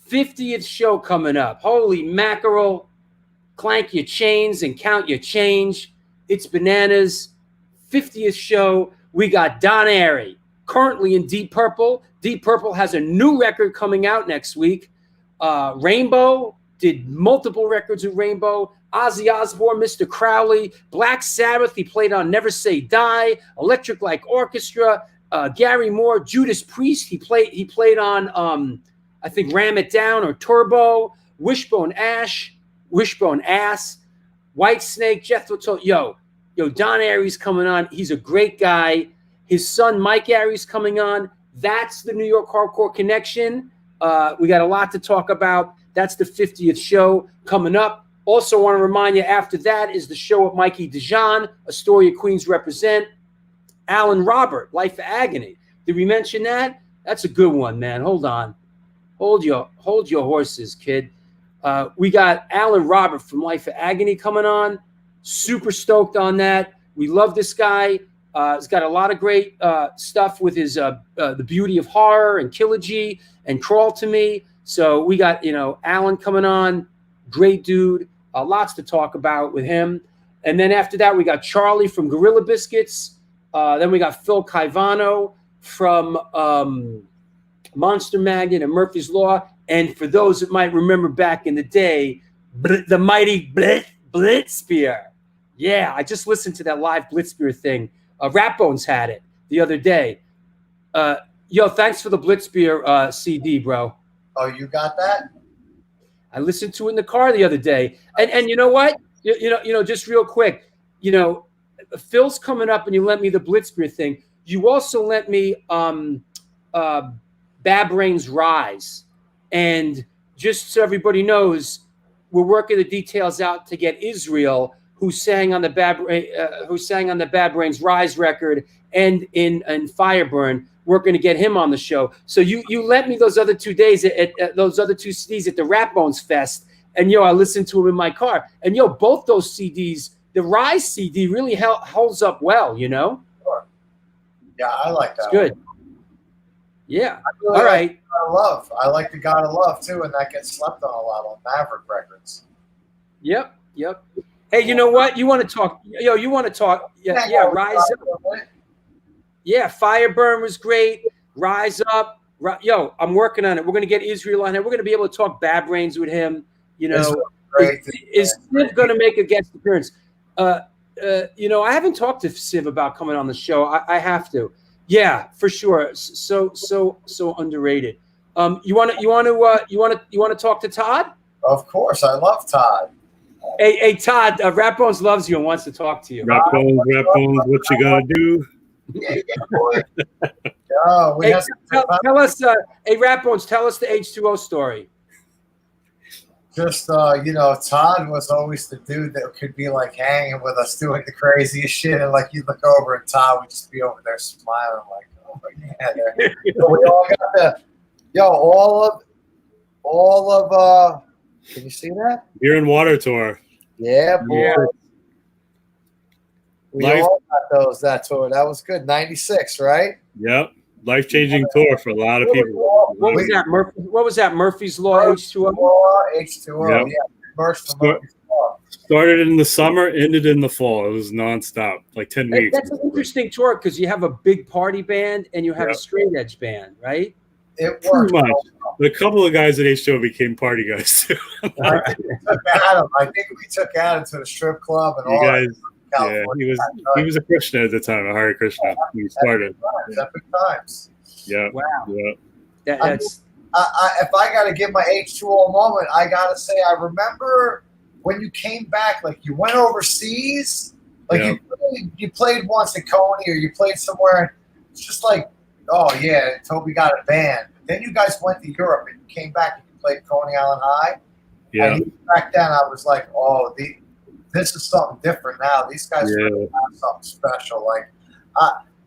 50th show coming up. Holy mackerel. Clank your chains and count your change. It's bananas. 50th show. We got Don Airy, currently in Deep Purple. Deep Purple has a new record coming out next week. Rainbow did multiple records with Rainbow. Ozzy Osbourne, Mr. Crowley, Black Sabbath. He played on Never Say Die, Electric Light Orchestra. Gary Moore, Judas Priest. He played on I think Ram It Down or Turbo. Wishbone Ass, White Snake, Jethro Tull. Yo, Don Airy's coming on. He's a great guy. His son, Mike Airy's coming on. That's the New York Hardcore Connection. We got a lot to talk about. That's the 50th show coming up. Also want to remind you, after that is the show with Mikey Dijon, Astoria Queens Represent. Alan Robert, Life of Agony. Did we mention that? That's a good one, man. Hold on. Hold your horses, kid. We got Alan Robert from Life of Agony coming on. Super stoked on that. We love this guy. He's got a lot of great stuff with his The Beauty of Horror and Killigy and Crawl to Me. So we got, Alan coming on. Great dude. Lots to talk about with him. And then after that, we got Charlie from Gorilla Biscuits. Then we got Phil Caivano from Monster Magnet and Murphy's Law. And for those that might remember back in the day, the mighty Blitzbeer. Yeah, I just listened to that live Blitzbeer thing. Ratbones had it the other day. Thanks for the Blitzbeer CD, bro. Oh, you got that? I listened to it in the car the other day. And you know what? Just real quick, Phil's coming up and you lent me the Blitzbeer thing. You also lent me Bad Brains Rise. And just so everybody knows, we're working the details out to get Israel, who sang on the Bad Brains Rise record and in Fireburn. We're going to get him on the show. So you lent me those other 2 days at those other two CDs at the Ratbones Fest, and I listened to them in my car. And both those CDs, the Rise CD really holds up well. Sure. Yeah, I like that. It's good. One. Yeah. Really all right. Love. I like the God of Love too, and that gets slept on a lot on Maverick Records. Yep. Hey, you know what? You want to talk? You want to talk? Yeah. Rise Up. Yeah, Fireburn was great. Rise Up. I'm working on it. We're going to get Israel on it. We're going to be able to talk Bad Brains with him. Is Siv going to make a guest appearance? I haven't talked to Siv about coming on the show. I have to. Yeah, for sure. So underrated. You want to talk to Todd? Of course, I love Todd. Hey, Todd. Rat Bones loves you and wants to talk to you. Rap bones, what you gonna do? Yeah, boy. Yo, we Hey, have tell us. Hey, Rat Bones, tell us the H2O story. just Todd was always the dude that could be like hanging with us doing the craziest shit, and like you look over and Todd would just be over there smiling like, oh yeah. We all got the all of can you see that? Beer and Water tour. Yeah, boy. Yeah. We all got that tour. That was good. 96, right? Yep. Life-changing tour for a lot of people. What was that? What was that? Murphy's Law H2O. H2O. Yep. Yeah. Murphy's Law. Started in the summer, ended in the fall. It was nonstop, like 10 weeks. That's an interesting tour because you have a big party band and you have a straight edge band, right? It Pretty worked. much. A couple of guys at H2O became party guys too. I think we took Adam to the strip club and all guys, that. Yeah, he was a Krishna at the time, a Hare Krishna. When he started. Epic times. Yeah. Wow. Yeah. That's if I got to give my H2O moment, I got to say I remember when you came back, like you went overseas, like you played once at Coney or you played somewhere. It's just like, oh yeah, Toby got a band. But then you guys went to Europe and you came back and you played Coney Island High. Yeah. And back then I was like, oh, this is something different now. These guys really have something special. Like,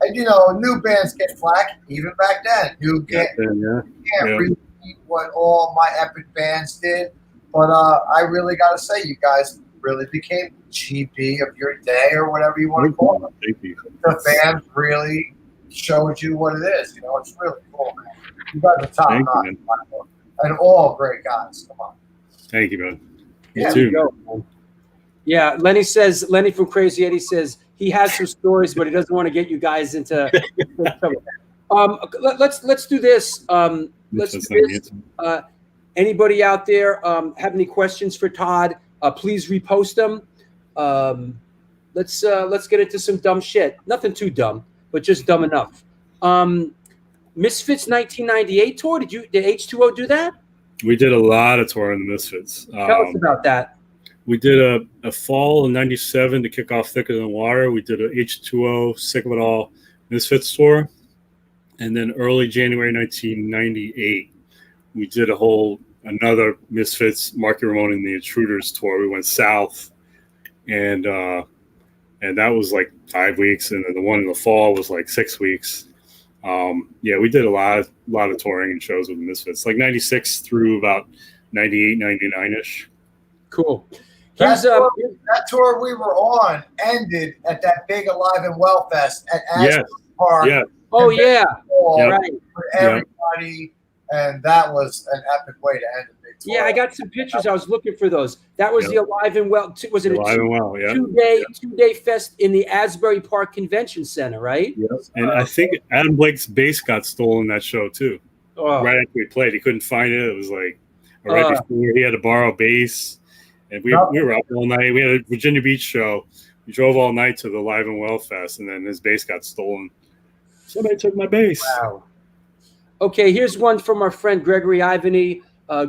and new bands get flack even back then. You can't repeat what all my epic bands did. But I really got to say, you guys really became GP of your day or whatever you want to call it. Thank you. The band really showed you what it is. It's really cool, man. You guys are top notch, and all great guys. Come on. Thank you, man. Yeah, you too. go, man. Yeah, Lenny from Crazy Eddie says he has some stories, but he doesn't want to get you guys into. Let's do this. Let's do this. Anybody out there have any questions for Todd? Please repost them. Let's get into some dumb shit. Nothing too dumb, but just dumb enough. Misfits 1998 tour. Did H2O do that? We did a lot of touring in the Misfits. Tell us about that. We did a fall in '97 to kick off Thicker Than Water. We did a H2O Sick of It All Misfits tour, and then early January 1998, we did another Misfits Marky Ramone and the Intruders tour. We went south, and that was like 5 weeks, and then the one in the fall was like 6 weeks. We did a lot of touring and shows with the Misfits, like 96 through about 98, 99-ish. Cool. That tour we were on ended at that big Alive and Well Fest at Ashland Park. Yeah. Oh, yeah. Right. For everybody, and that was an epic way to end a big tour. Yeah, I got some pictures. I was looking for those. That was the Alive and Well. Was it Alive and Well? Yeah. Two-day fest in the Asbury Park Convention Center, right? Yes. And I think Adam Blake's bass got stolen that show too. Oh. Right after we played, he couldn't find it. It was like right before he had to borrow bass, and we were up all night. We had a Virginia Beach show. We drove all night to the Live and Well Fest, and then his bass got stolen. Somebody took my bass. Wow. Okay, here's one from our friend Gregory Ivany,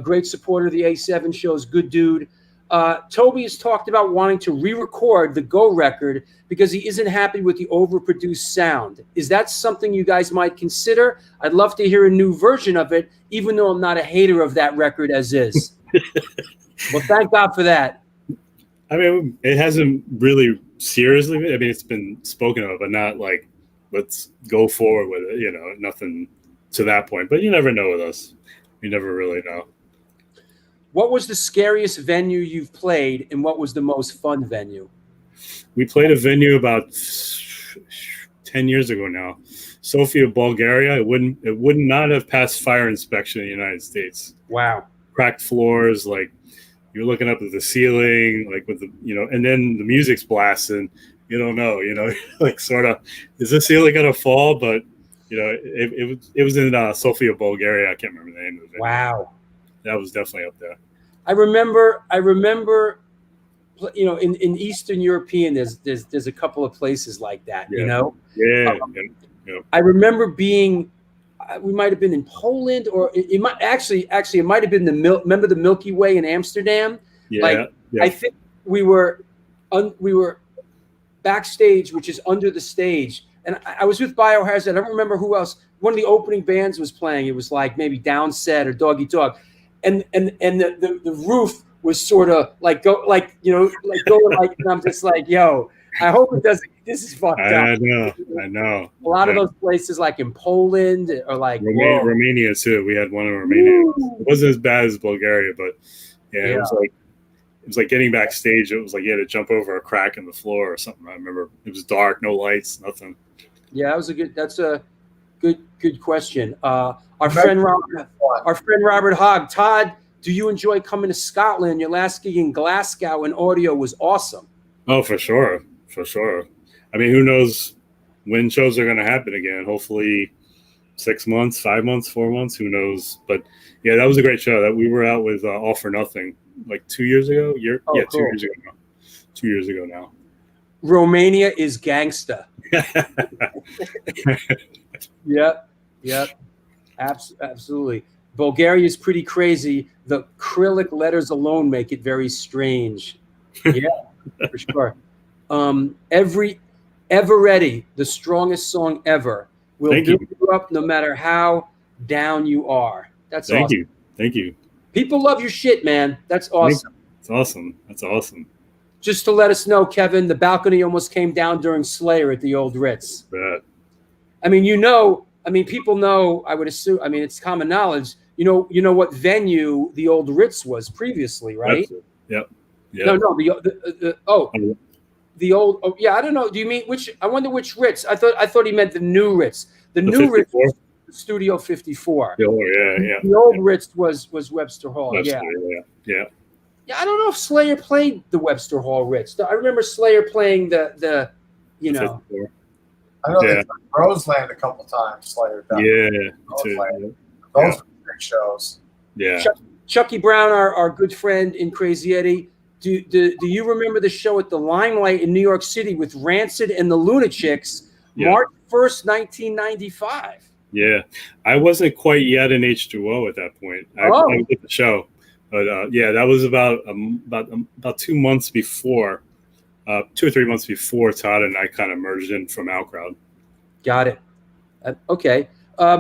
great supporter of the A7 shows, good dude. Toby has talked about wanting to re-record the Go record because he isn't happy with the overproduced sound. Is that something you guys might consider? I'd love to hear a new version of it, even though I'm not a hater of that record as is. Well, thank God for that. I mean, it hasn't really seriously. I mean, it's been spoken of, but not like let's go forward with it. Nothing to that point. But you never know with us. You never really know. What was the scariest venue you've played, and what was the most fun venue? We played a venue about 10 years ago now, Sofia, Bulgaria. It would not have passed fire inspection in the United States. Wow. Cracked floors, like you're looking up at the ceiling, like with the, and then the music's blasting. You don't know, like sort of, is the ceiling gonna fall? But it was in Sofia, Bulgaria. I can't remember the name of it. Wow. That was definitely up there. I remember, in Eastern European, there's a couple of places like that, Yeah. I remember being, we might have been in Poland, or it might actually it might have been remember the Milky Way in Amsterdam? Yeah. I think we were backstage, which is under the stage, and I was with Biohazard. I don't remember who else. One of the opening bands was playing. It was like maybe Downset or Doggy Dog, and the roof was sort of like going like. And I'm just like, yo, I hope it doesn't. This is fucked up. I know. A lot of those places, like in Poland, or like Romania too. We had one in Romania. It wasn't as bad as Bulgaria, but it was like getting backstage. It was like you had to jump over a crack in the floor or something. I remember it was dark, no lights, nothing. Yeah, that's a good question. Our friend Robert Hogg. Todd, do you enjoy coming to Scotland? Your last gig in Glasgow and audio was awesome. Oh, for sure. I mean, who knows when shows are going to happen again? Hopefully 6 months, 5 months, 4 months, who knows? But yeah, that was a great show. That we were out with All for Nothing like 2 years ago. 2 years ago now. 2 years ago now. Romania is gangsta. Yep. Absolutely. Bulgaria is pretty crazy. The acrylic letters alone make it very strange. Yeah, for sure. Ever Ready, the strongest song ever, will build you up no matter how down you are. That's awesome. Thank you. People love your shit, man. That's awesome. That's awesome. Just to let us know, Kevin, the balcony almost came down during Slayer at the old Ritz. Bad. I mean, people know, I would assume, I mean, it's common knowledge. You know what venue the old Ritz was previously, right? Yep. No, the old. Oh, yeah, I don't know. Do you mean which? I wonder which Ritz. I thought he meant the new Ritz. The new 54? Ritz was Studio 54. Yeah. The old Ritz was Webster Hall. Yeah. Yeah, I don't know if Slayer played the Webster Hall Ritz. I remember Slayer playing the you know. 54. I know they played Roseland a couple times. Slayer. Those were great shows. Yeah. Chucky Brown, our good friend in Crazy Eddie. Do you remember the show at the Limelight in New York City with Rancid and the Lunatics, March 1st, 1995? Yeah, I wasn't quite yet in H2O at that point. I was at the show, but that was about 2 months before, 2 or 3 months before Todd and I kind of merged in from Outcrowd. Got it. Okay.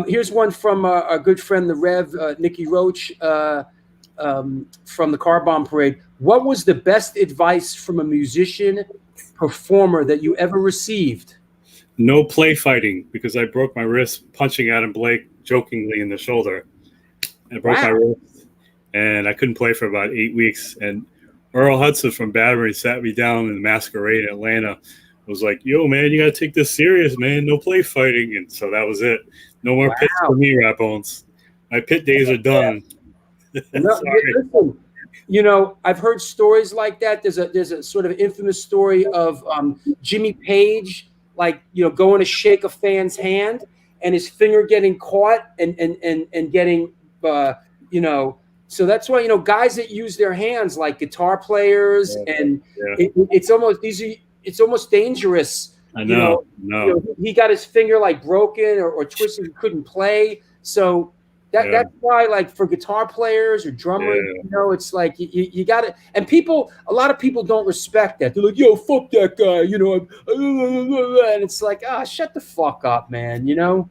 Here's one from our good friend, the Rev, Nikki Roach, from the Car Bomb Parade. What was the best advice from a musician performer that you ever received? No play fighting, because I broke my wrist punching Adam Blake jokingly in the shoulder. I broke my wrist, and I couldn't play for about 8 weeks. And Earl Hudson from Battery sat me down in the Masquerade in Atlanta. Was like, yo, man, you got to take this serious, man. No play fighting. And so that was it. No more pits for me, Rat Bones. My pit days are done. Listen, I've heard stories like that. There's a sort of infamous story of Jimmy Page, going to shake a fan's hand and his finger getting caught and getting, so that's why, guys that use their hands like guitar players it's almost dangerous. I know. He got his finger broken or twisted, he couldn't play. So that's why, for guitar players or drummers, it's like you got to. And a lot of people don't respect that. They're like, "Yo, fuck that guy," and it's like, shut the fuck up, man. Yeah,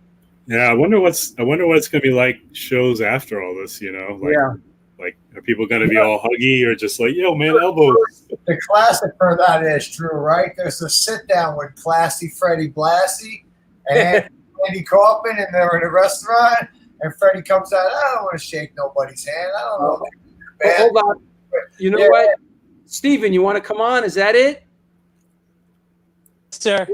I wonder what's gonna be like shows after all this. Like, are people gonna be all huggy or just like, "Yo, man, elbows"? The classic for that is true, right? There's a sit down with Classy Freddie Blassie and Andy Kaufman, and they're in a restaurant. And Freddie comes out, I don't want to shake nobody's hand. I don't know. Well, hold on. You know what? Steven, you want to come on? Is that it? Sir.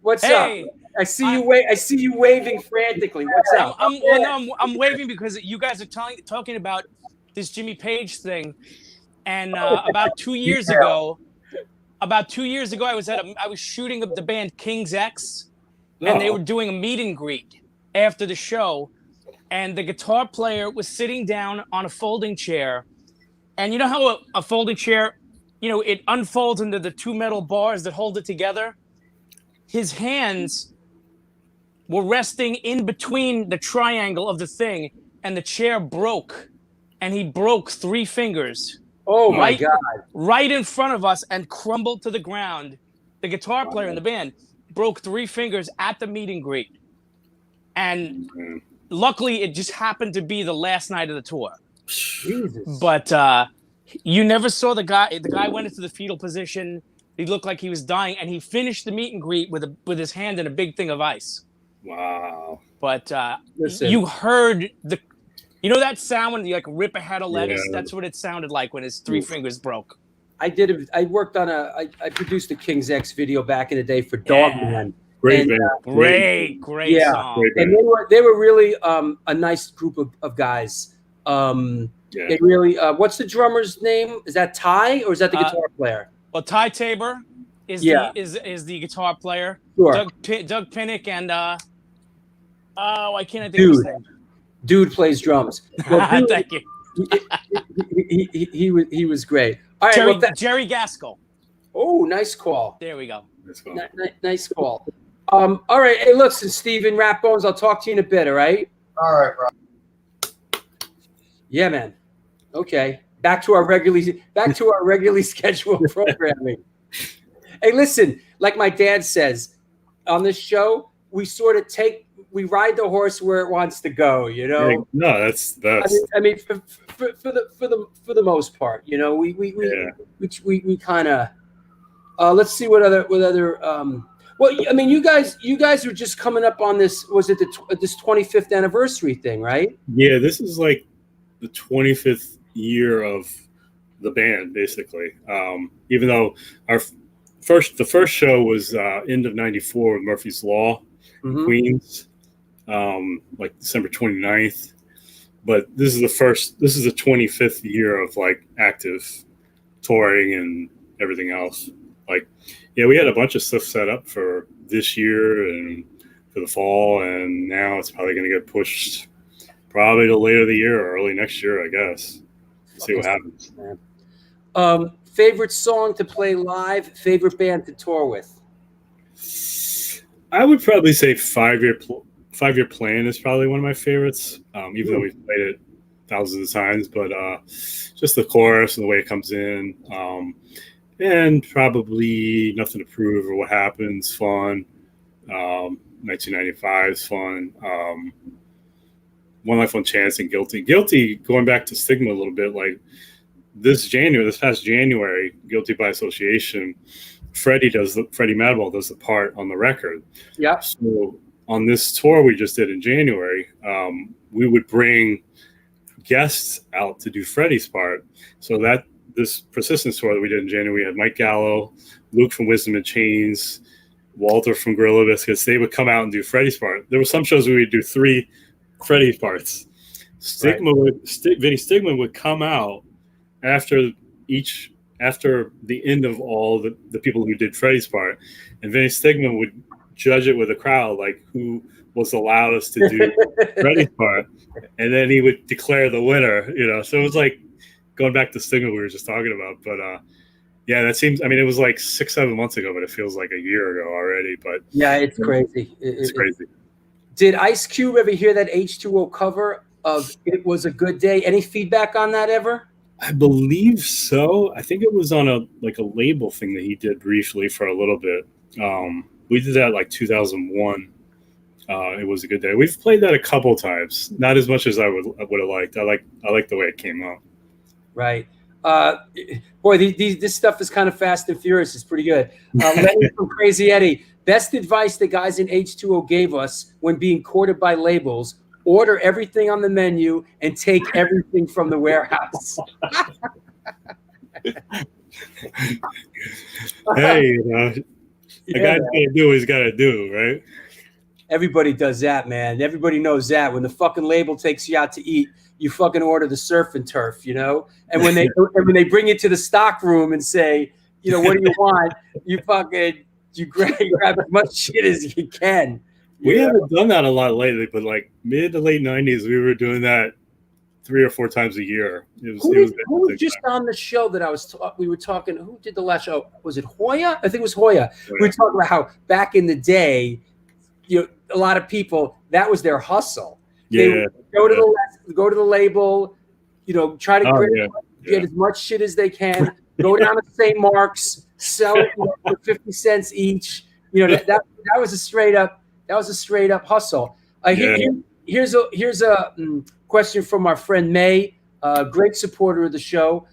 What's up? I see you waving frantically. What's up? I'm waving because you guys are talking about this Jimmy Page thing. And about 2 years ago, I was shooting up the band King's X, and they were doing a meet and greet after the show. And the guitar player was sitting down on a folding chair. And you know how a folding chair, it unfolds into the two metal bars that hold it together? His hands were resting in between the triangle of the thing, and the chair broke, and he broke 3 fingers. Oh my God! Right in front of us, and crumbled to the ground. The guitar player in the band broke 3 fingers at the meet and greet, and luckily it just happened to be the last night of the tour. Jesus. But you never saw the guy. The guy went into the fetal position. He looked like he was dying, and he finished the meet and greet with his hand in a big thing of ice. Wow. But Listen. you heard that sound when you like rip a head of lettuce? Yeah. That's what it sounded like when his 3 fingers broke. I produced a King's X video back in the day for Dogman. Great song. And they were really a nice group of guys. They really what's the drummer's name? Is that Ty or is that the guitar player? Well, Ty Tabor is the guitar player. Sure. Doug Pinnick and I can't think of his name. Dude plays drums. Well, Dude, thank you. he was great. All right, Jerry Gaskell. Oh, nice call. There we go. Nice call. All right. Hey, listen, Steven Ratbones, I'll talk to you in a bit. All right. All right, bro. Yeah, man. Okay. Back to our regularly scheduled programming. Hey, listen, like my dad says on this show, we ride the horse where it wants to go, you know? No, that's I mean for the most part, you know, we kind of let's see what other well, I mean, you guys were just coming up on this, was it this 25th anniversary thing, right? Yeah, this is like the 25th year of the band, basically. Even though the first show was end of '94 with Murphy's Law in Queens, like December 29th. But this is the 25th year of like active touring and everything else. Like, yeah, we had a bunch of stuff set up for this year and for the fall, and now it's probably going to get pushed probably to later the year or early next year, I guess. See what happens. Favorite song to play live, favorite band to tour with? I would probably say 5-Year Plan is probably one of my favorites, even though we've played it thousands of times. But just the chorus and the way it comes in, and probably Nothing to Prove or What Happens, fun. 1995 is fun. One Life, One Chance, and Guilty, going back to Stigma a little bit, like this past January, Guilty by Association, Freddie Madball does the part on the record. Yeah. So on this tour we just did in January, we would bring guests out to do Freddie's part. So that this Persistence tour that we did in January, we had Mike Gallo, Luke from Wisdom and Chains, Walter from Gorilla Biscuits. They would come out and do Freddie's part. There were some shows where we'd do 3 Freddie's parts. Vinny Stigman would come out after the end of all the people who did Freddie's part, and Vinny Stigman would judge it with a crowd, like who was the loudest to do Freddie's part, and then he would declare the winner. You know, so it was like going back to Stigma we were just talking about. But yeah, that seems. I mean, it was like 6-7 months ago, but it feels like a year ago already. But yeah, it's crazy. It's crazy. Did Ice Cube ever hear that H20 cover of "It Was a Good Day"? Any feedback on that ever? I believe so. I think it was on a label thing that he did briefly for a little bit. We did that like 2001. It Was a Good Day. We've played that a couple times, not as much as I would have liked. I like the way it came out. Right. Boy, this stuff is kind of fast and furious. It's pretty good. Lenny from Crazy Eddie. Best advice the guys in H20 gave us when being courted by labels: order everything on the menu and take everything from the warehouse. Hey, a guy's got to do what he's got to do, right? Everybody does that, man. Everybody knows that. When the fucking label takes you out to eat, you fucking order the surf and turf, you know? And when they bring you to the stock room and say, you know, what do you want? You grab as much shit as you can. We haven't done that a lot lately, but like mid to late 90s, we were doing that 3 or 4 times a year. Who was just on the show that we were talking? Who did the last show? Was it Hoya? I think it was Hoya. Right. We were talking about how back in the day, a lot of people, that was their hustle. Yeah. They would go to the label, try to get as much shit as they can, go down to St. Mark's, sell it for 50 cents each. That was a straight up hustle. Here's a question from our friend May, great supporter of the show.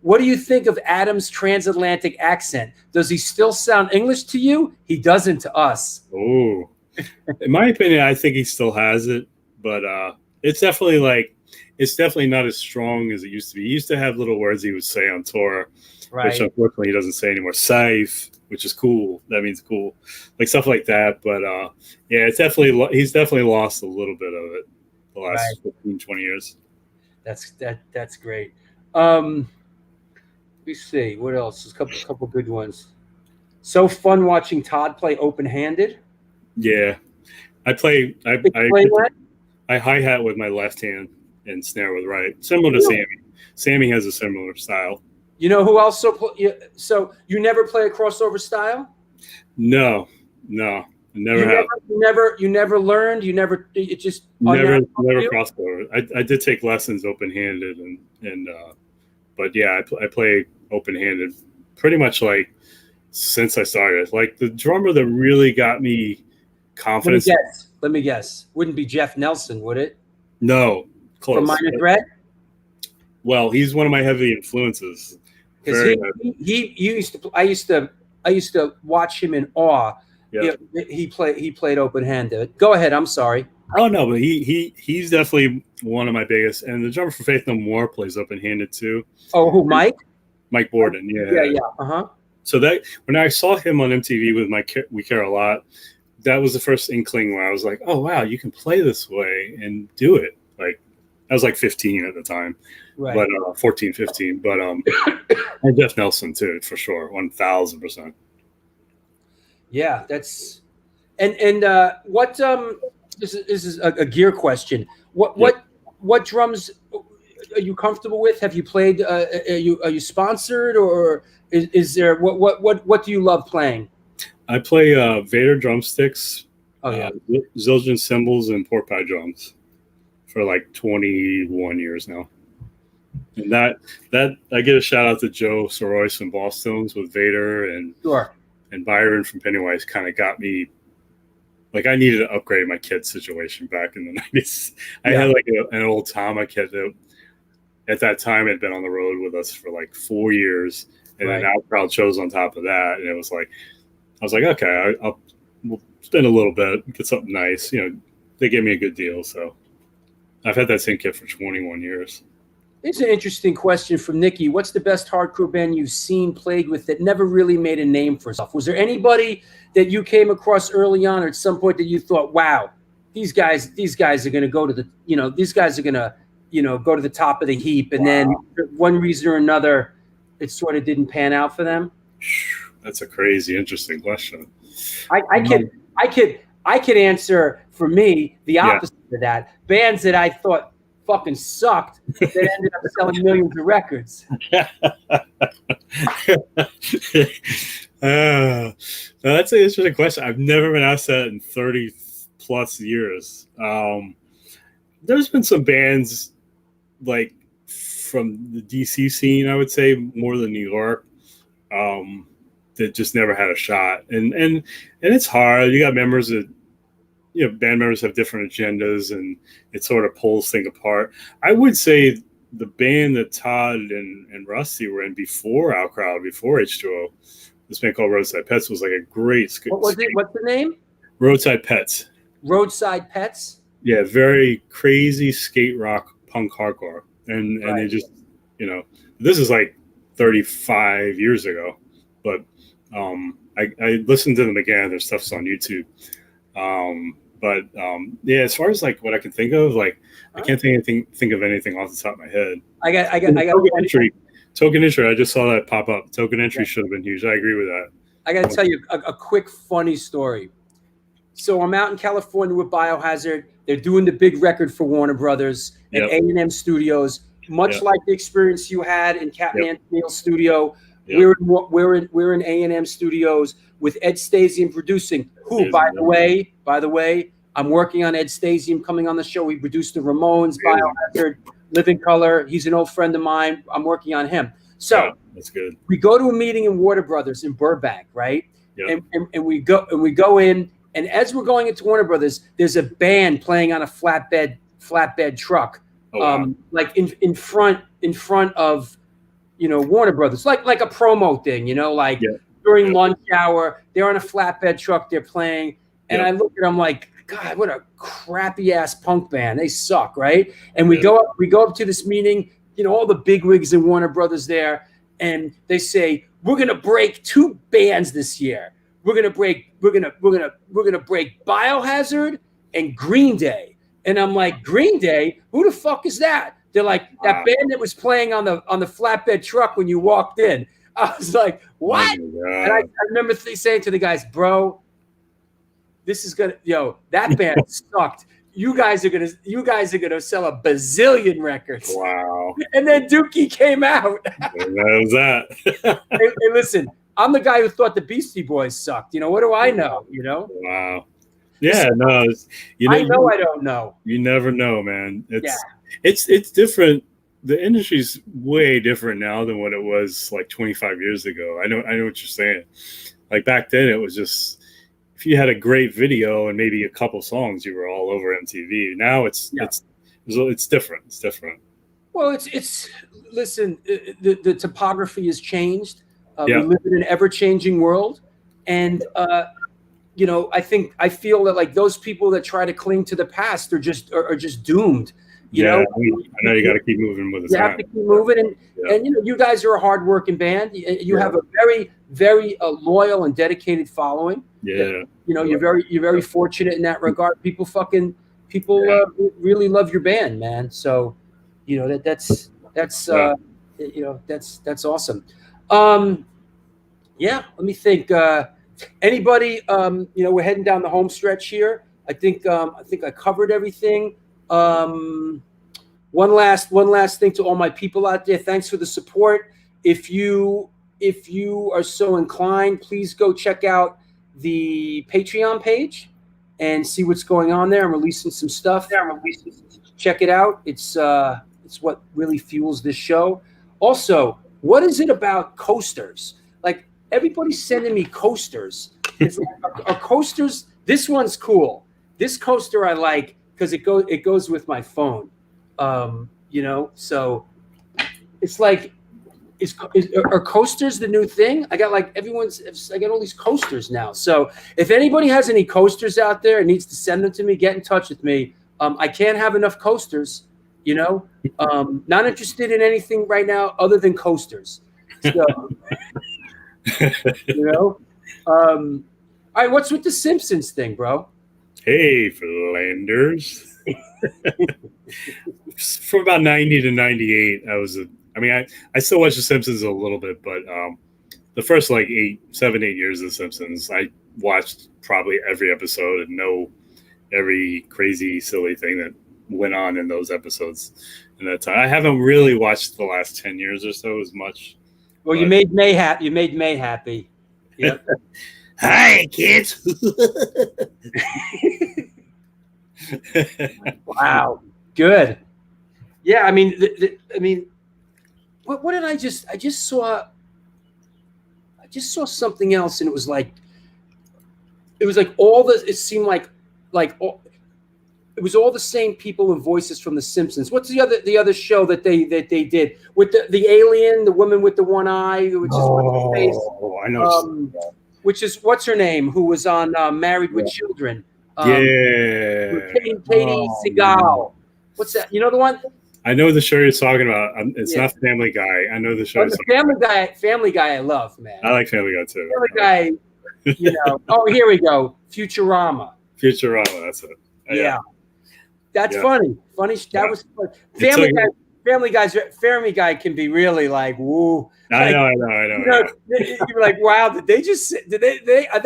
What do you think of Adam's transatlantic accent? Does he still sound English to you? He doesn't to us. Oh, in my opinion, I think he still has it, but it's definitely not as strong as it used to be. He used to have little words he would say on tour, which unfortunately he doesn't say anymore. Safe, which is cool. That means cool, like stuff like that. But he's definitely lost a little bit of it the last 15, 20 years. That's great. Let me see what else. There's a couple good ones. So fun watching Todd play open-handed. Yeah, I play what? I hi-hat with my left hand and snare with right, similar to Sammy. Sammy has a similar style. You know who also so you never play a crossover style? No, never have. You never learned. It just never crossover. I did take lessons open-handed and but yeah, I play open-handed pretty much like since I started. Like the drummer that really got me confidence. Let me guess. Wouldn't be Jeff Nelson, would it? No, close. From Minor Threat? Well, he's one of my heavy influences. Because I used to watch him in awe. Yeah. He played open-handed. Go ahead. I'm sorry. Oh no, but he's definitely one of my biggest. And the drummer for Faith No More plays open-handed too. Oh, who? Mike Borden. Yeah. So that when I saw him on MTV with We Care a Lot, that was the first inkling where I was like, oh wow, you can play this way and do it. Like I was like 15 at the time, but 14, 15. But and Jeff Nelson too, for sure, 1,000%. Yeah, that's and what this is a gear question. What drums are you comfortable with? Have you played? Are you sponsored, or is there what do you love playing? I play Vader drumsticks, Zildjian cymbals, and pork pie drums for like 21 years now. And that I give a shout out to Joe Sorois from Ballstones with Vader and Byron from Pennywise kind of got me. Like I needed to upgrade my kit situation back in the 90s. I had like an old Tama kit that at that time had been on the road with us for like 4 years, and then Outcrowd shows on top of that, and it was like I was like, okay, we'll spend a little bit, get something nice. They gave me a good deal, so I've had that same kit for 21 years. It's an interesting question from Nikki. What's the best hardcore band you've seen, played with, that never really made a name for itself? Was there anybody that you came across early on or at some point that you thought, wow, these guys are going to go to the, these guys are going to, go to the top of the heap, and then for one reason or another, it sort of didn't pan out for them? That's a crazy, interesting question. I could answer for me the opposite of that. Bands that I thought fucking sucked that ended up selling millions of records. That's an interesting question. I've never been asked that in 30 plus years. There's been some bands like from the DC scene, I would say, more than New York, that just never had a shot. And it's hard. You got members that, band members have different agendas, and it sort of pulls things apart. I would say the band that Todd and Rusty were in before Outcrowd, before H20, this band called Roadside Pets, was like a great. What's the name? Roadside Pets. Roadside Pets. Yeah, very crazy skate rock punk hardcore, and they just, this is like 35 years ago, but I listened to them again. Their stuff's on YouTube. As far as like what I can think of, like I can't think of anything off the top of my head. I got Token Entry. I just saw that pop up. Token Entry should have been huge. I agree with that. I got to tell you a quick funny story. So I'm out in California with Biohazard. They're doing the big record for Warner Brothers and A&M Studios, much like the experience you had in Captain Neil's studio. Yep. We're in A&M Studios with Ed Stasium producing. Who, There's by the way, I'm working on Ed Stasium coming on the show. We produced the Ramones, Biohazard, Living Color. He's an old friend of mine. I'm working on him. So that's good. we go to a meeting in Warner Brothers in Burbank, right? Yep. And we go in, and as we're going into Warner Brothers, there's a band playing on a flatbed truck, like in front of, Warner Brothers, like a promo thing, like during lunch hour, they're on a flatbed truck, they're playing, and I look at them like, God, what a crappy ass punk band. They suck, right? And we go up to this meeting, all the bigwigs in Warner Brothers there, and they say, we're gonna break 2 bands this year. We're gonna break Biohazard and Green Day. And I'm like, Green Day? Who the fuck is that? They're like, that band that was playing on the flatbed truck when you walked in. I was like, what? And I remember saying to the guys, bro, this is gonna, that band sucked. You guys are gonna sell a bazillion records. Wow. And then Dookie came out. That was that. Hey, listen, I'm the guy who thought the Beastie Boys sucked. What do I know? Wow. Yeah, no. I know I don't know. You never know, man. It's different. The industry's way different now than what it was like 25 years ago. I know what you're saying. Like back then, it was just, if you had a great video and maybe a couple songs, you were all over MTV. Now it's different. It's different. Well, it's listen, the topography has changed. We live in an ever-changing world, and I feel that like those people that try to cling to the past are just doomed. I know you got to keep moving with the time. You have to keep moving, and you guys are a hard-working band. You have a very, very loyal and dedicated following. Yeah, you're very fortunate in that regard. People really love your band, man. So, that's awesome. Let me think. Anybody? We're heading down the home stretch here. I think I covered everything. One last thing to all my people out there. Thanks for the support. If you are so inclined, please go check out the Patreon page and see what's going on there. I'm releasing some stuff. Check it out. It's what really fuels this show. Also, what is it about coasters? Like, everybody's sending me coasters. It's like, are coasters? This one's cool. This coaster I like because it goes with my phone. So it's like, are coasters the new thing? I got like I got all these coasters now. So if anybody has any coasters out there and needs to send them to me, get in touch with me. I can't have enough coasters. Not interested in anything right now other than coasters. So, all right, what's with the Simpsons thing, bro? Hey, Flanders. From about 90 to 98, I still watch The Simpsons a little bit, but the first like 7, 8 years of The Simpsons, I watched probably every episode and know every crazy, silly thing that went on in those episodes in that time. I haven't really watched the last 10 years or so as much. Well, you made May happy. You made May happy. Yep. Hi, kids. Wow. Good. Yeah, I mean, what did I just saw something else, and it was like all the, it seemed like it was all the same people and voices from The Simpsons. What's the other show that they did with the alien, the woman with the one eye, which is one face? Oh, I know. Which is, what's her name? Who was on Married with Children? Katie Seagal. What's that? You know the one? I know the show you're talking about. It's not Family Guy. I know the show. Family Guy, I love, man. I like Family Guy too. Family Guy, Oh, here we go. Futurama. That's it. Yeah. That's funny. That was fun. Family Guy can be really like, woo. I know. You're like, wow, are they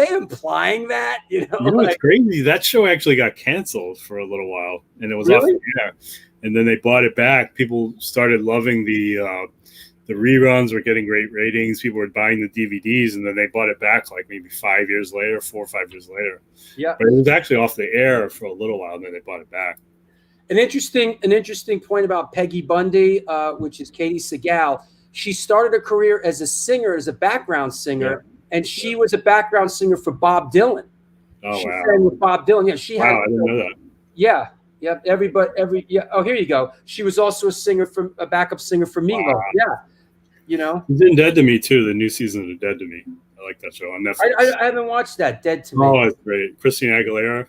implying that? It's crazy. That show actually got canceled for a little while, and it was really? And then they bought it back. People started loving the the reruns were getting great ratings. People were buying the DVDs, and then they bought it back like maybe 5 years later, 4 or 5 years later. Yeah. But it was actually off the air for a little while, and then they bought it back. An interesting point about Peggy Bundy, which is Katie Segal. She started her career as a singer, as a background singer, and she was a background singer for Bob Dylan. Oh, she wow. sang with Bob Dylan. Yeah, she had. Wow, I didn't know that. Yeah. Yep. Yeah. Oh, here you go. She was also a backup singer for Milo. Wow. Yeah. You know. She's in Dead to Me too. The new season of Dead to Me. I like that show on Netflix. I haven't watched that. Dead to Me. Oh, it's great. Christina Aguilera,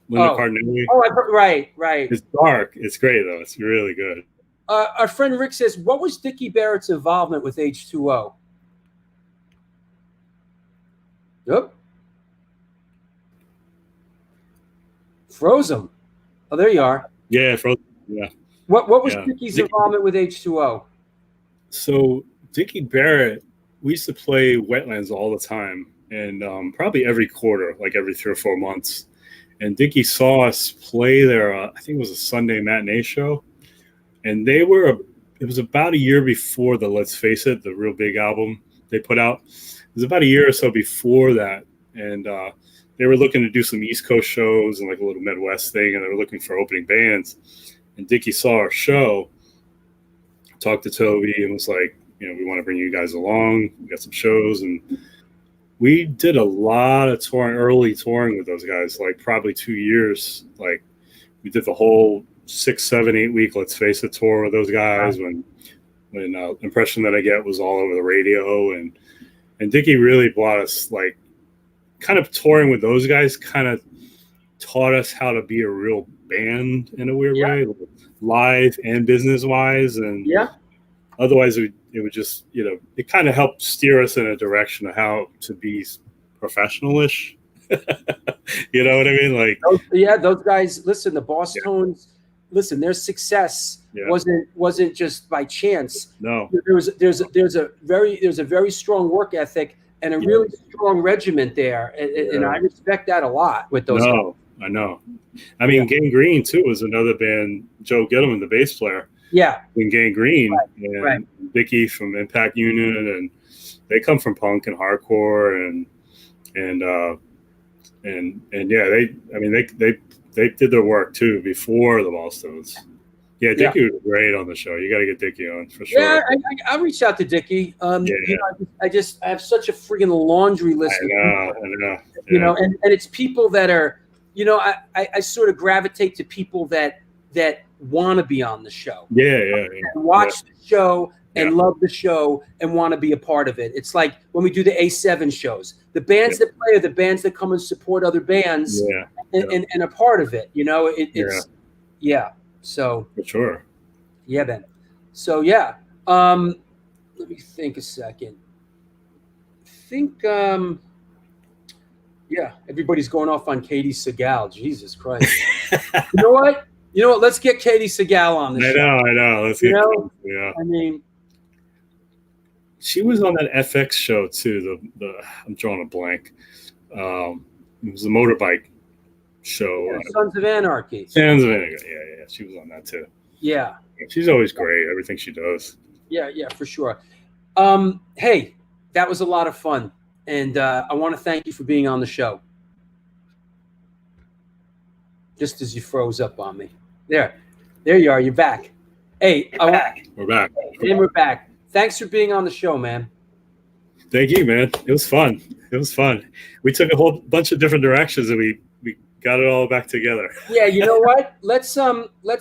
Linda Cardinelli. Oh, right. It's dark. It's great though. It's really good. Our friend Rick says, "What was Dickie Barrett's involvement with H20?" Yep. Froze him. Oh, there you are. Yeah, Frozen. Yeah. What was Dickie's involvement with H20? So Dickie Barrett, we used to play Wetlands all the time, and probably every quarter, like every 3 or 4 months. And Dickie saw us play there. I think it was a Sunday matinee show, and it was about a year before the Let's Face It, the real big album they put out. It was about a year or so before that, and they were looking to do some East Coast shows and like a little Midwest thing, and they were looking for opening bands. And Dickie saw our show, talked to Toby, and was like, we want to bring you guys along. We got some shows, and we did a lot of early touring with those guys, like probably 2 years. Like we did the whole 6, 7, 8 week Let's Face It tour with those guys. When Impression That I Get was all over the radio, and Dickie really brought us, like, kind of touring with those guys kind of taught us how to be a real band in a weird way, live and business wise. And otherwise it would just, it kind of helped steer us in a direction of how to be professional-ish. You know what I mean? Like, those guys, listen, the Boss Tones, listen, their success wasn't just by chance. No. There's a very strong work ethic and a really strong regiment there, and I respect that a lot with those guys. I know. I mean, Gang Green too was another band. Joe Gittleman, the bass player. Yeah. In Gang Green, and Dickie from Impact Unit, and they come from punk and hardcore, and they did their work too before the Ballstones. Yeah, Dickie was great on the show. You got to get Dickie on for sure. Yeah, I'll reach out to Dickie. I have such a freaking laundry list. I know. And it's people that are, I sort of gravitate to people that want to be on the show. And watch the show and love the show and want to be a part of it. It's like when we do the A7 shows. The bands that play are the bands that come and support other bands and are part of it. So for sure. Yeah, Ben. So let me think a second. Everybody's going off on Katie Segal. Jesus Christ. You know what? Let's get Katie Segal on the show. I know. Let's get I mean, she was on that FX show too. I'm drawing a blank. It was the motorbike show. Sons of Anarchy. Yeah. She was on that too. Yeah. She's always great. Everything she does. Yeah, for sure. Hey, that was a lot of fun. And I want to thank you for being on the show. Just as you froze up on me. There you are. You're back. Hey, we're back. And we're back. Thanks for being on the show, man. Thank you, man. It was fun. We took a whole bunch of different directions, and we got it all back together. Yeah, you know what? Let's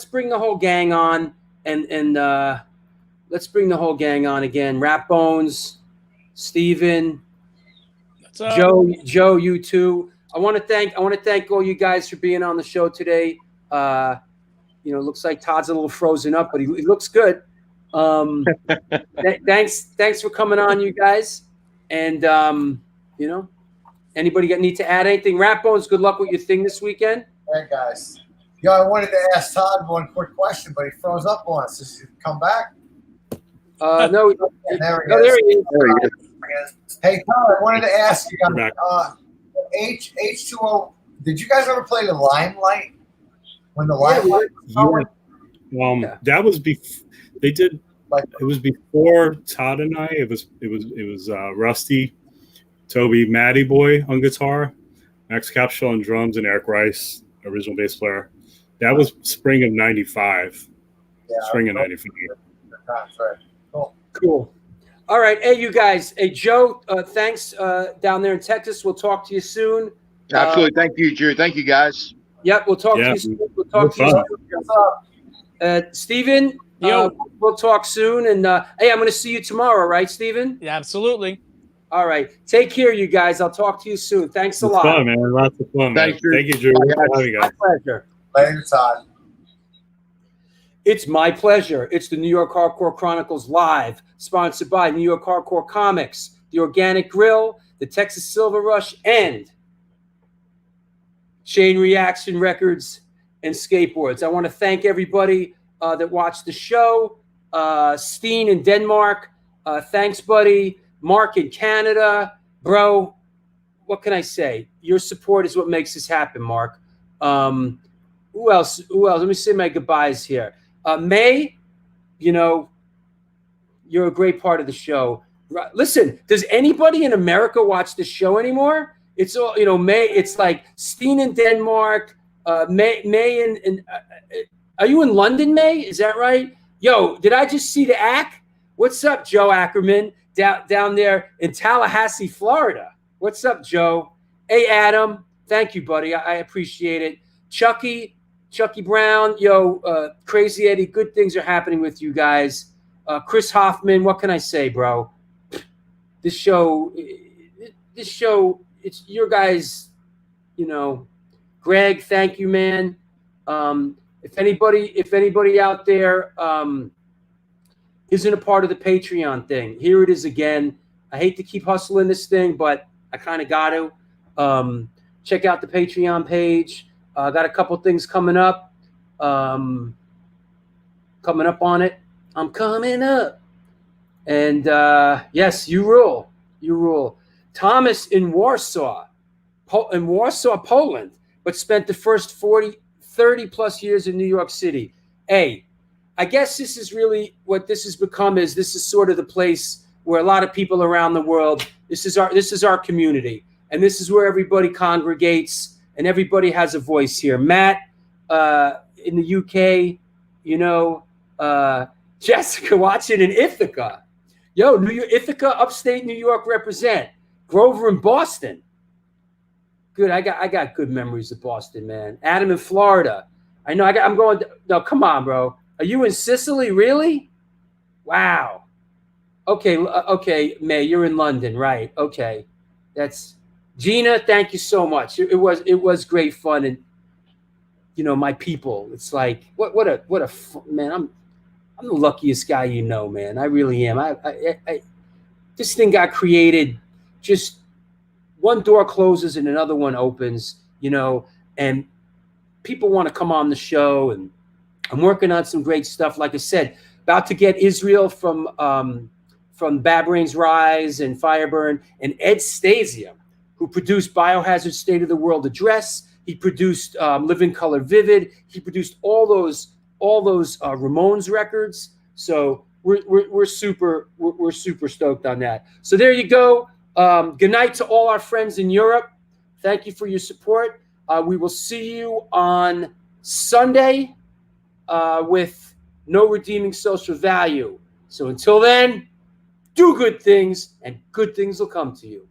bring the whole gang on, and let's bring the whole gang on again. Rap Bones, Steven, Joe, you too. I want to thank all you guys for being on the show today. Looks like Todd's a little frozen up, but he looks good. Thanks for coming on, you guys. And anybody need to add anything? Rap Bones, good luck with your thing this weekend. Hey guys. I wanted to ask Todd one quick question, but he froze up on us. Does he come back? No. There he is. Hey Todd, I wanted to ask you guys, H20, did you guys ever play the Limelight? When the Limelight was going? That was before they did. Like, It was before Todd and I. It was Rusty, Toby, Matty Boy on guitar, Max Capshaw on drums, and Eric Rice, original bass player. That was spring of '95. yeah, Spring of '95. that's right. Cool. Cool. All right. Hey, you guys. Hey, Joe, thanks down there in Texas. We'll talk to you soon. Absolutely. Thank you, Drew. Thank you, guys. Yep. We'll talk to Yeah. you soon. We'll talk to you soon. Steven, Yo. we'll talk soon. And hey, I'm going to see you tomorrow, right, Steven? Yeah, absolutely. All right. Take care, you guys. I'll talk to you soon. Thanks a It's lot. fun, man. Lots of fun, man. Thanks, Drew. Thank you, Drew. Bye, For having My us. pleasure. Later, Todd. It's my pleasure. It's the New York Hardcore Chronicles Live, sponsored by New York Hardcore Comics, The Organic Grill, the Texas Silver Rush, and Chain Reaction Records and Skateboards. I want to thank everybody that watched the show. Steen in Denmark. Thanks, buddy. Mark in Canada. Bro, what can I say? Your support is what makes this happen, Mark. Who else? Let me say my goodbyes here. May, you're a great part of the show. Listen, does anybody in America watch the show anymore? It's all, May, it's like Steen in Denmark, May in are you in London, May? Is that right? Yo, did I just see the Ack? What's up, Joe Ackerman, down there in Tallahassee, Florida? What's up, Joe? Hey, Adam. Thank you, buddy. I appreciate it. Chucky Brown, Crazy Eddie, good things are happening with you guys. Chris Hoffman, what can I say, bro? This show, it's your guys, Greg, thank you, man. If anybody out there isn't a part of the Patreon thing, here it is again. I hate to keep hustling this thing, but I kind of got to. Check out the Patreon page. Got a couple things coming up. On it. I'm coming up. And yes, you rule. You rule. Thomas in Warsaw, Poland, but spent the first 30 plus years in New York City. Hey, I guess this is really what this has become. This is sort of the place where a lot of people around the world, this is our community. And this is where everybody congregates and everybody has a voice here. Matt in the UK, Jessica watching in Ithaca. Yo, New York, Ithaca, upstate New York represent. Grover in Boston. Good, I got good memories of Boston, man. Adam in Florida. I know I'm going no, come on, bro. Are you in Sicily, really? Wow. Okay, May, you're in London, right? Okay. That's Gina, thank you so much. It was great fun, and my people. It's like what a man. I'm the luckiest guy, man. I really am. I this thing got created. Just one door closes and another one opens, and people want to come on the show, and I'm working on some great stuff. Like I said, about to get Israel from Bad Brains Rise and Fireburn, and Ed Stasium, who produced Biohazard State of the World Address. He produced Living Color Vivid. He produced all those Ramones records. So we're super stoked on that. So there you go. Good night to all our friends in Europe. Thank you for your support. We will see you on Sunday with No Redeeming Social Value. So until then, do good things, and good things will come to you.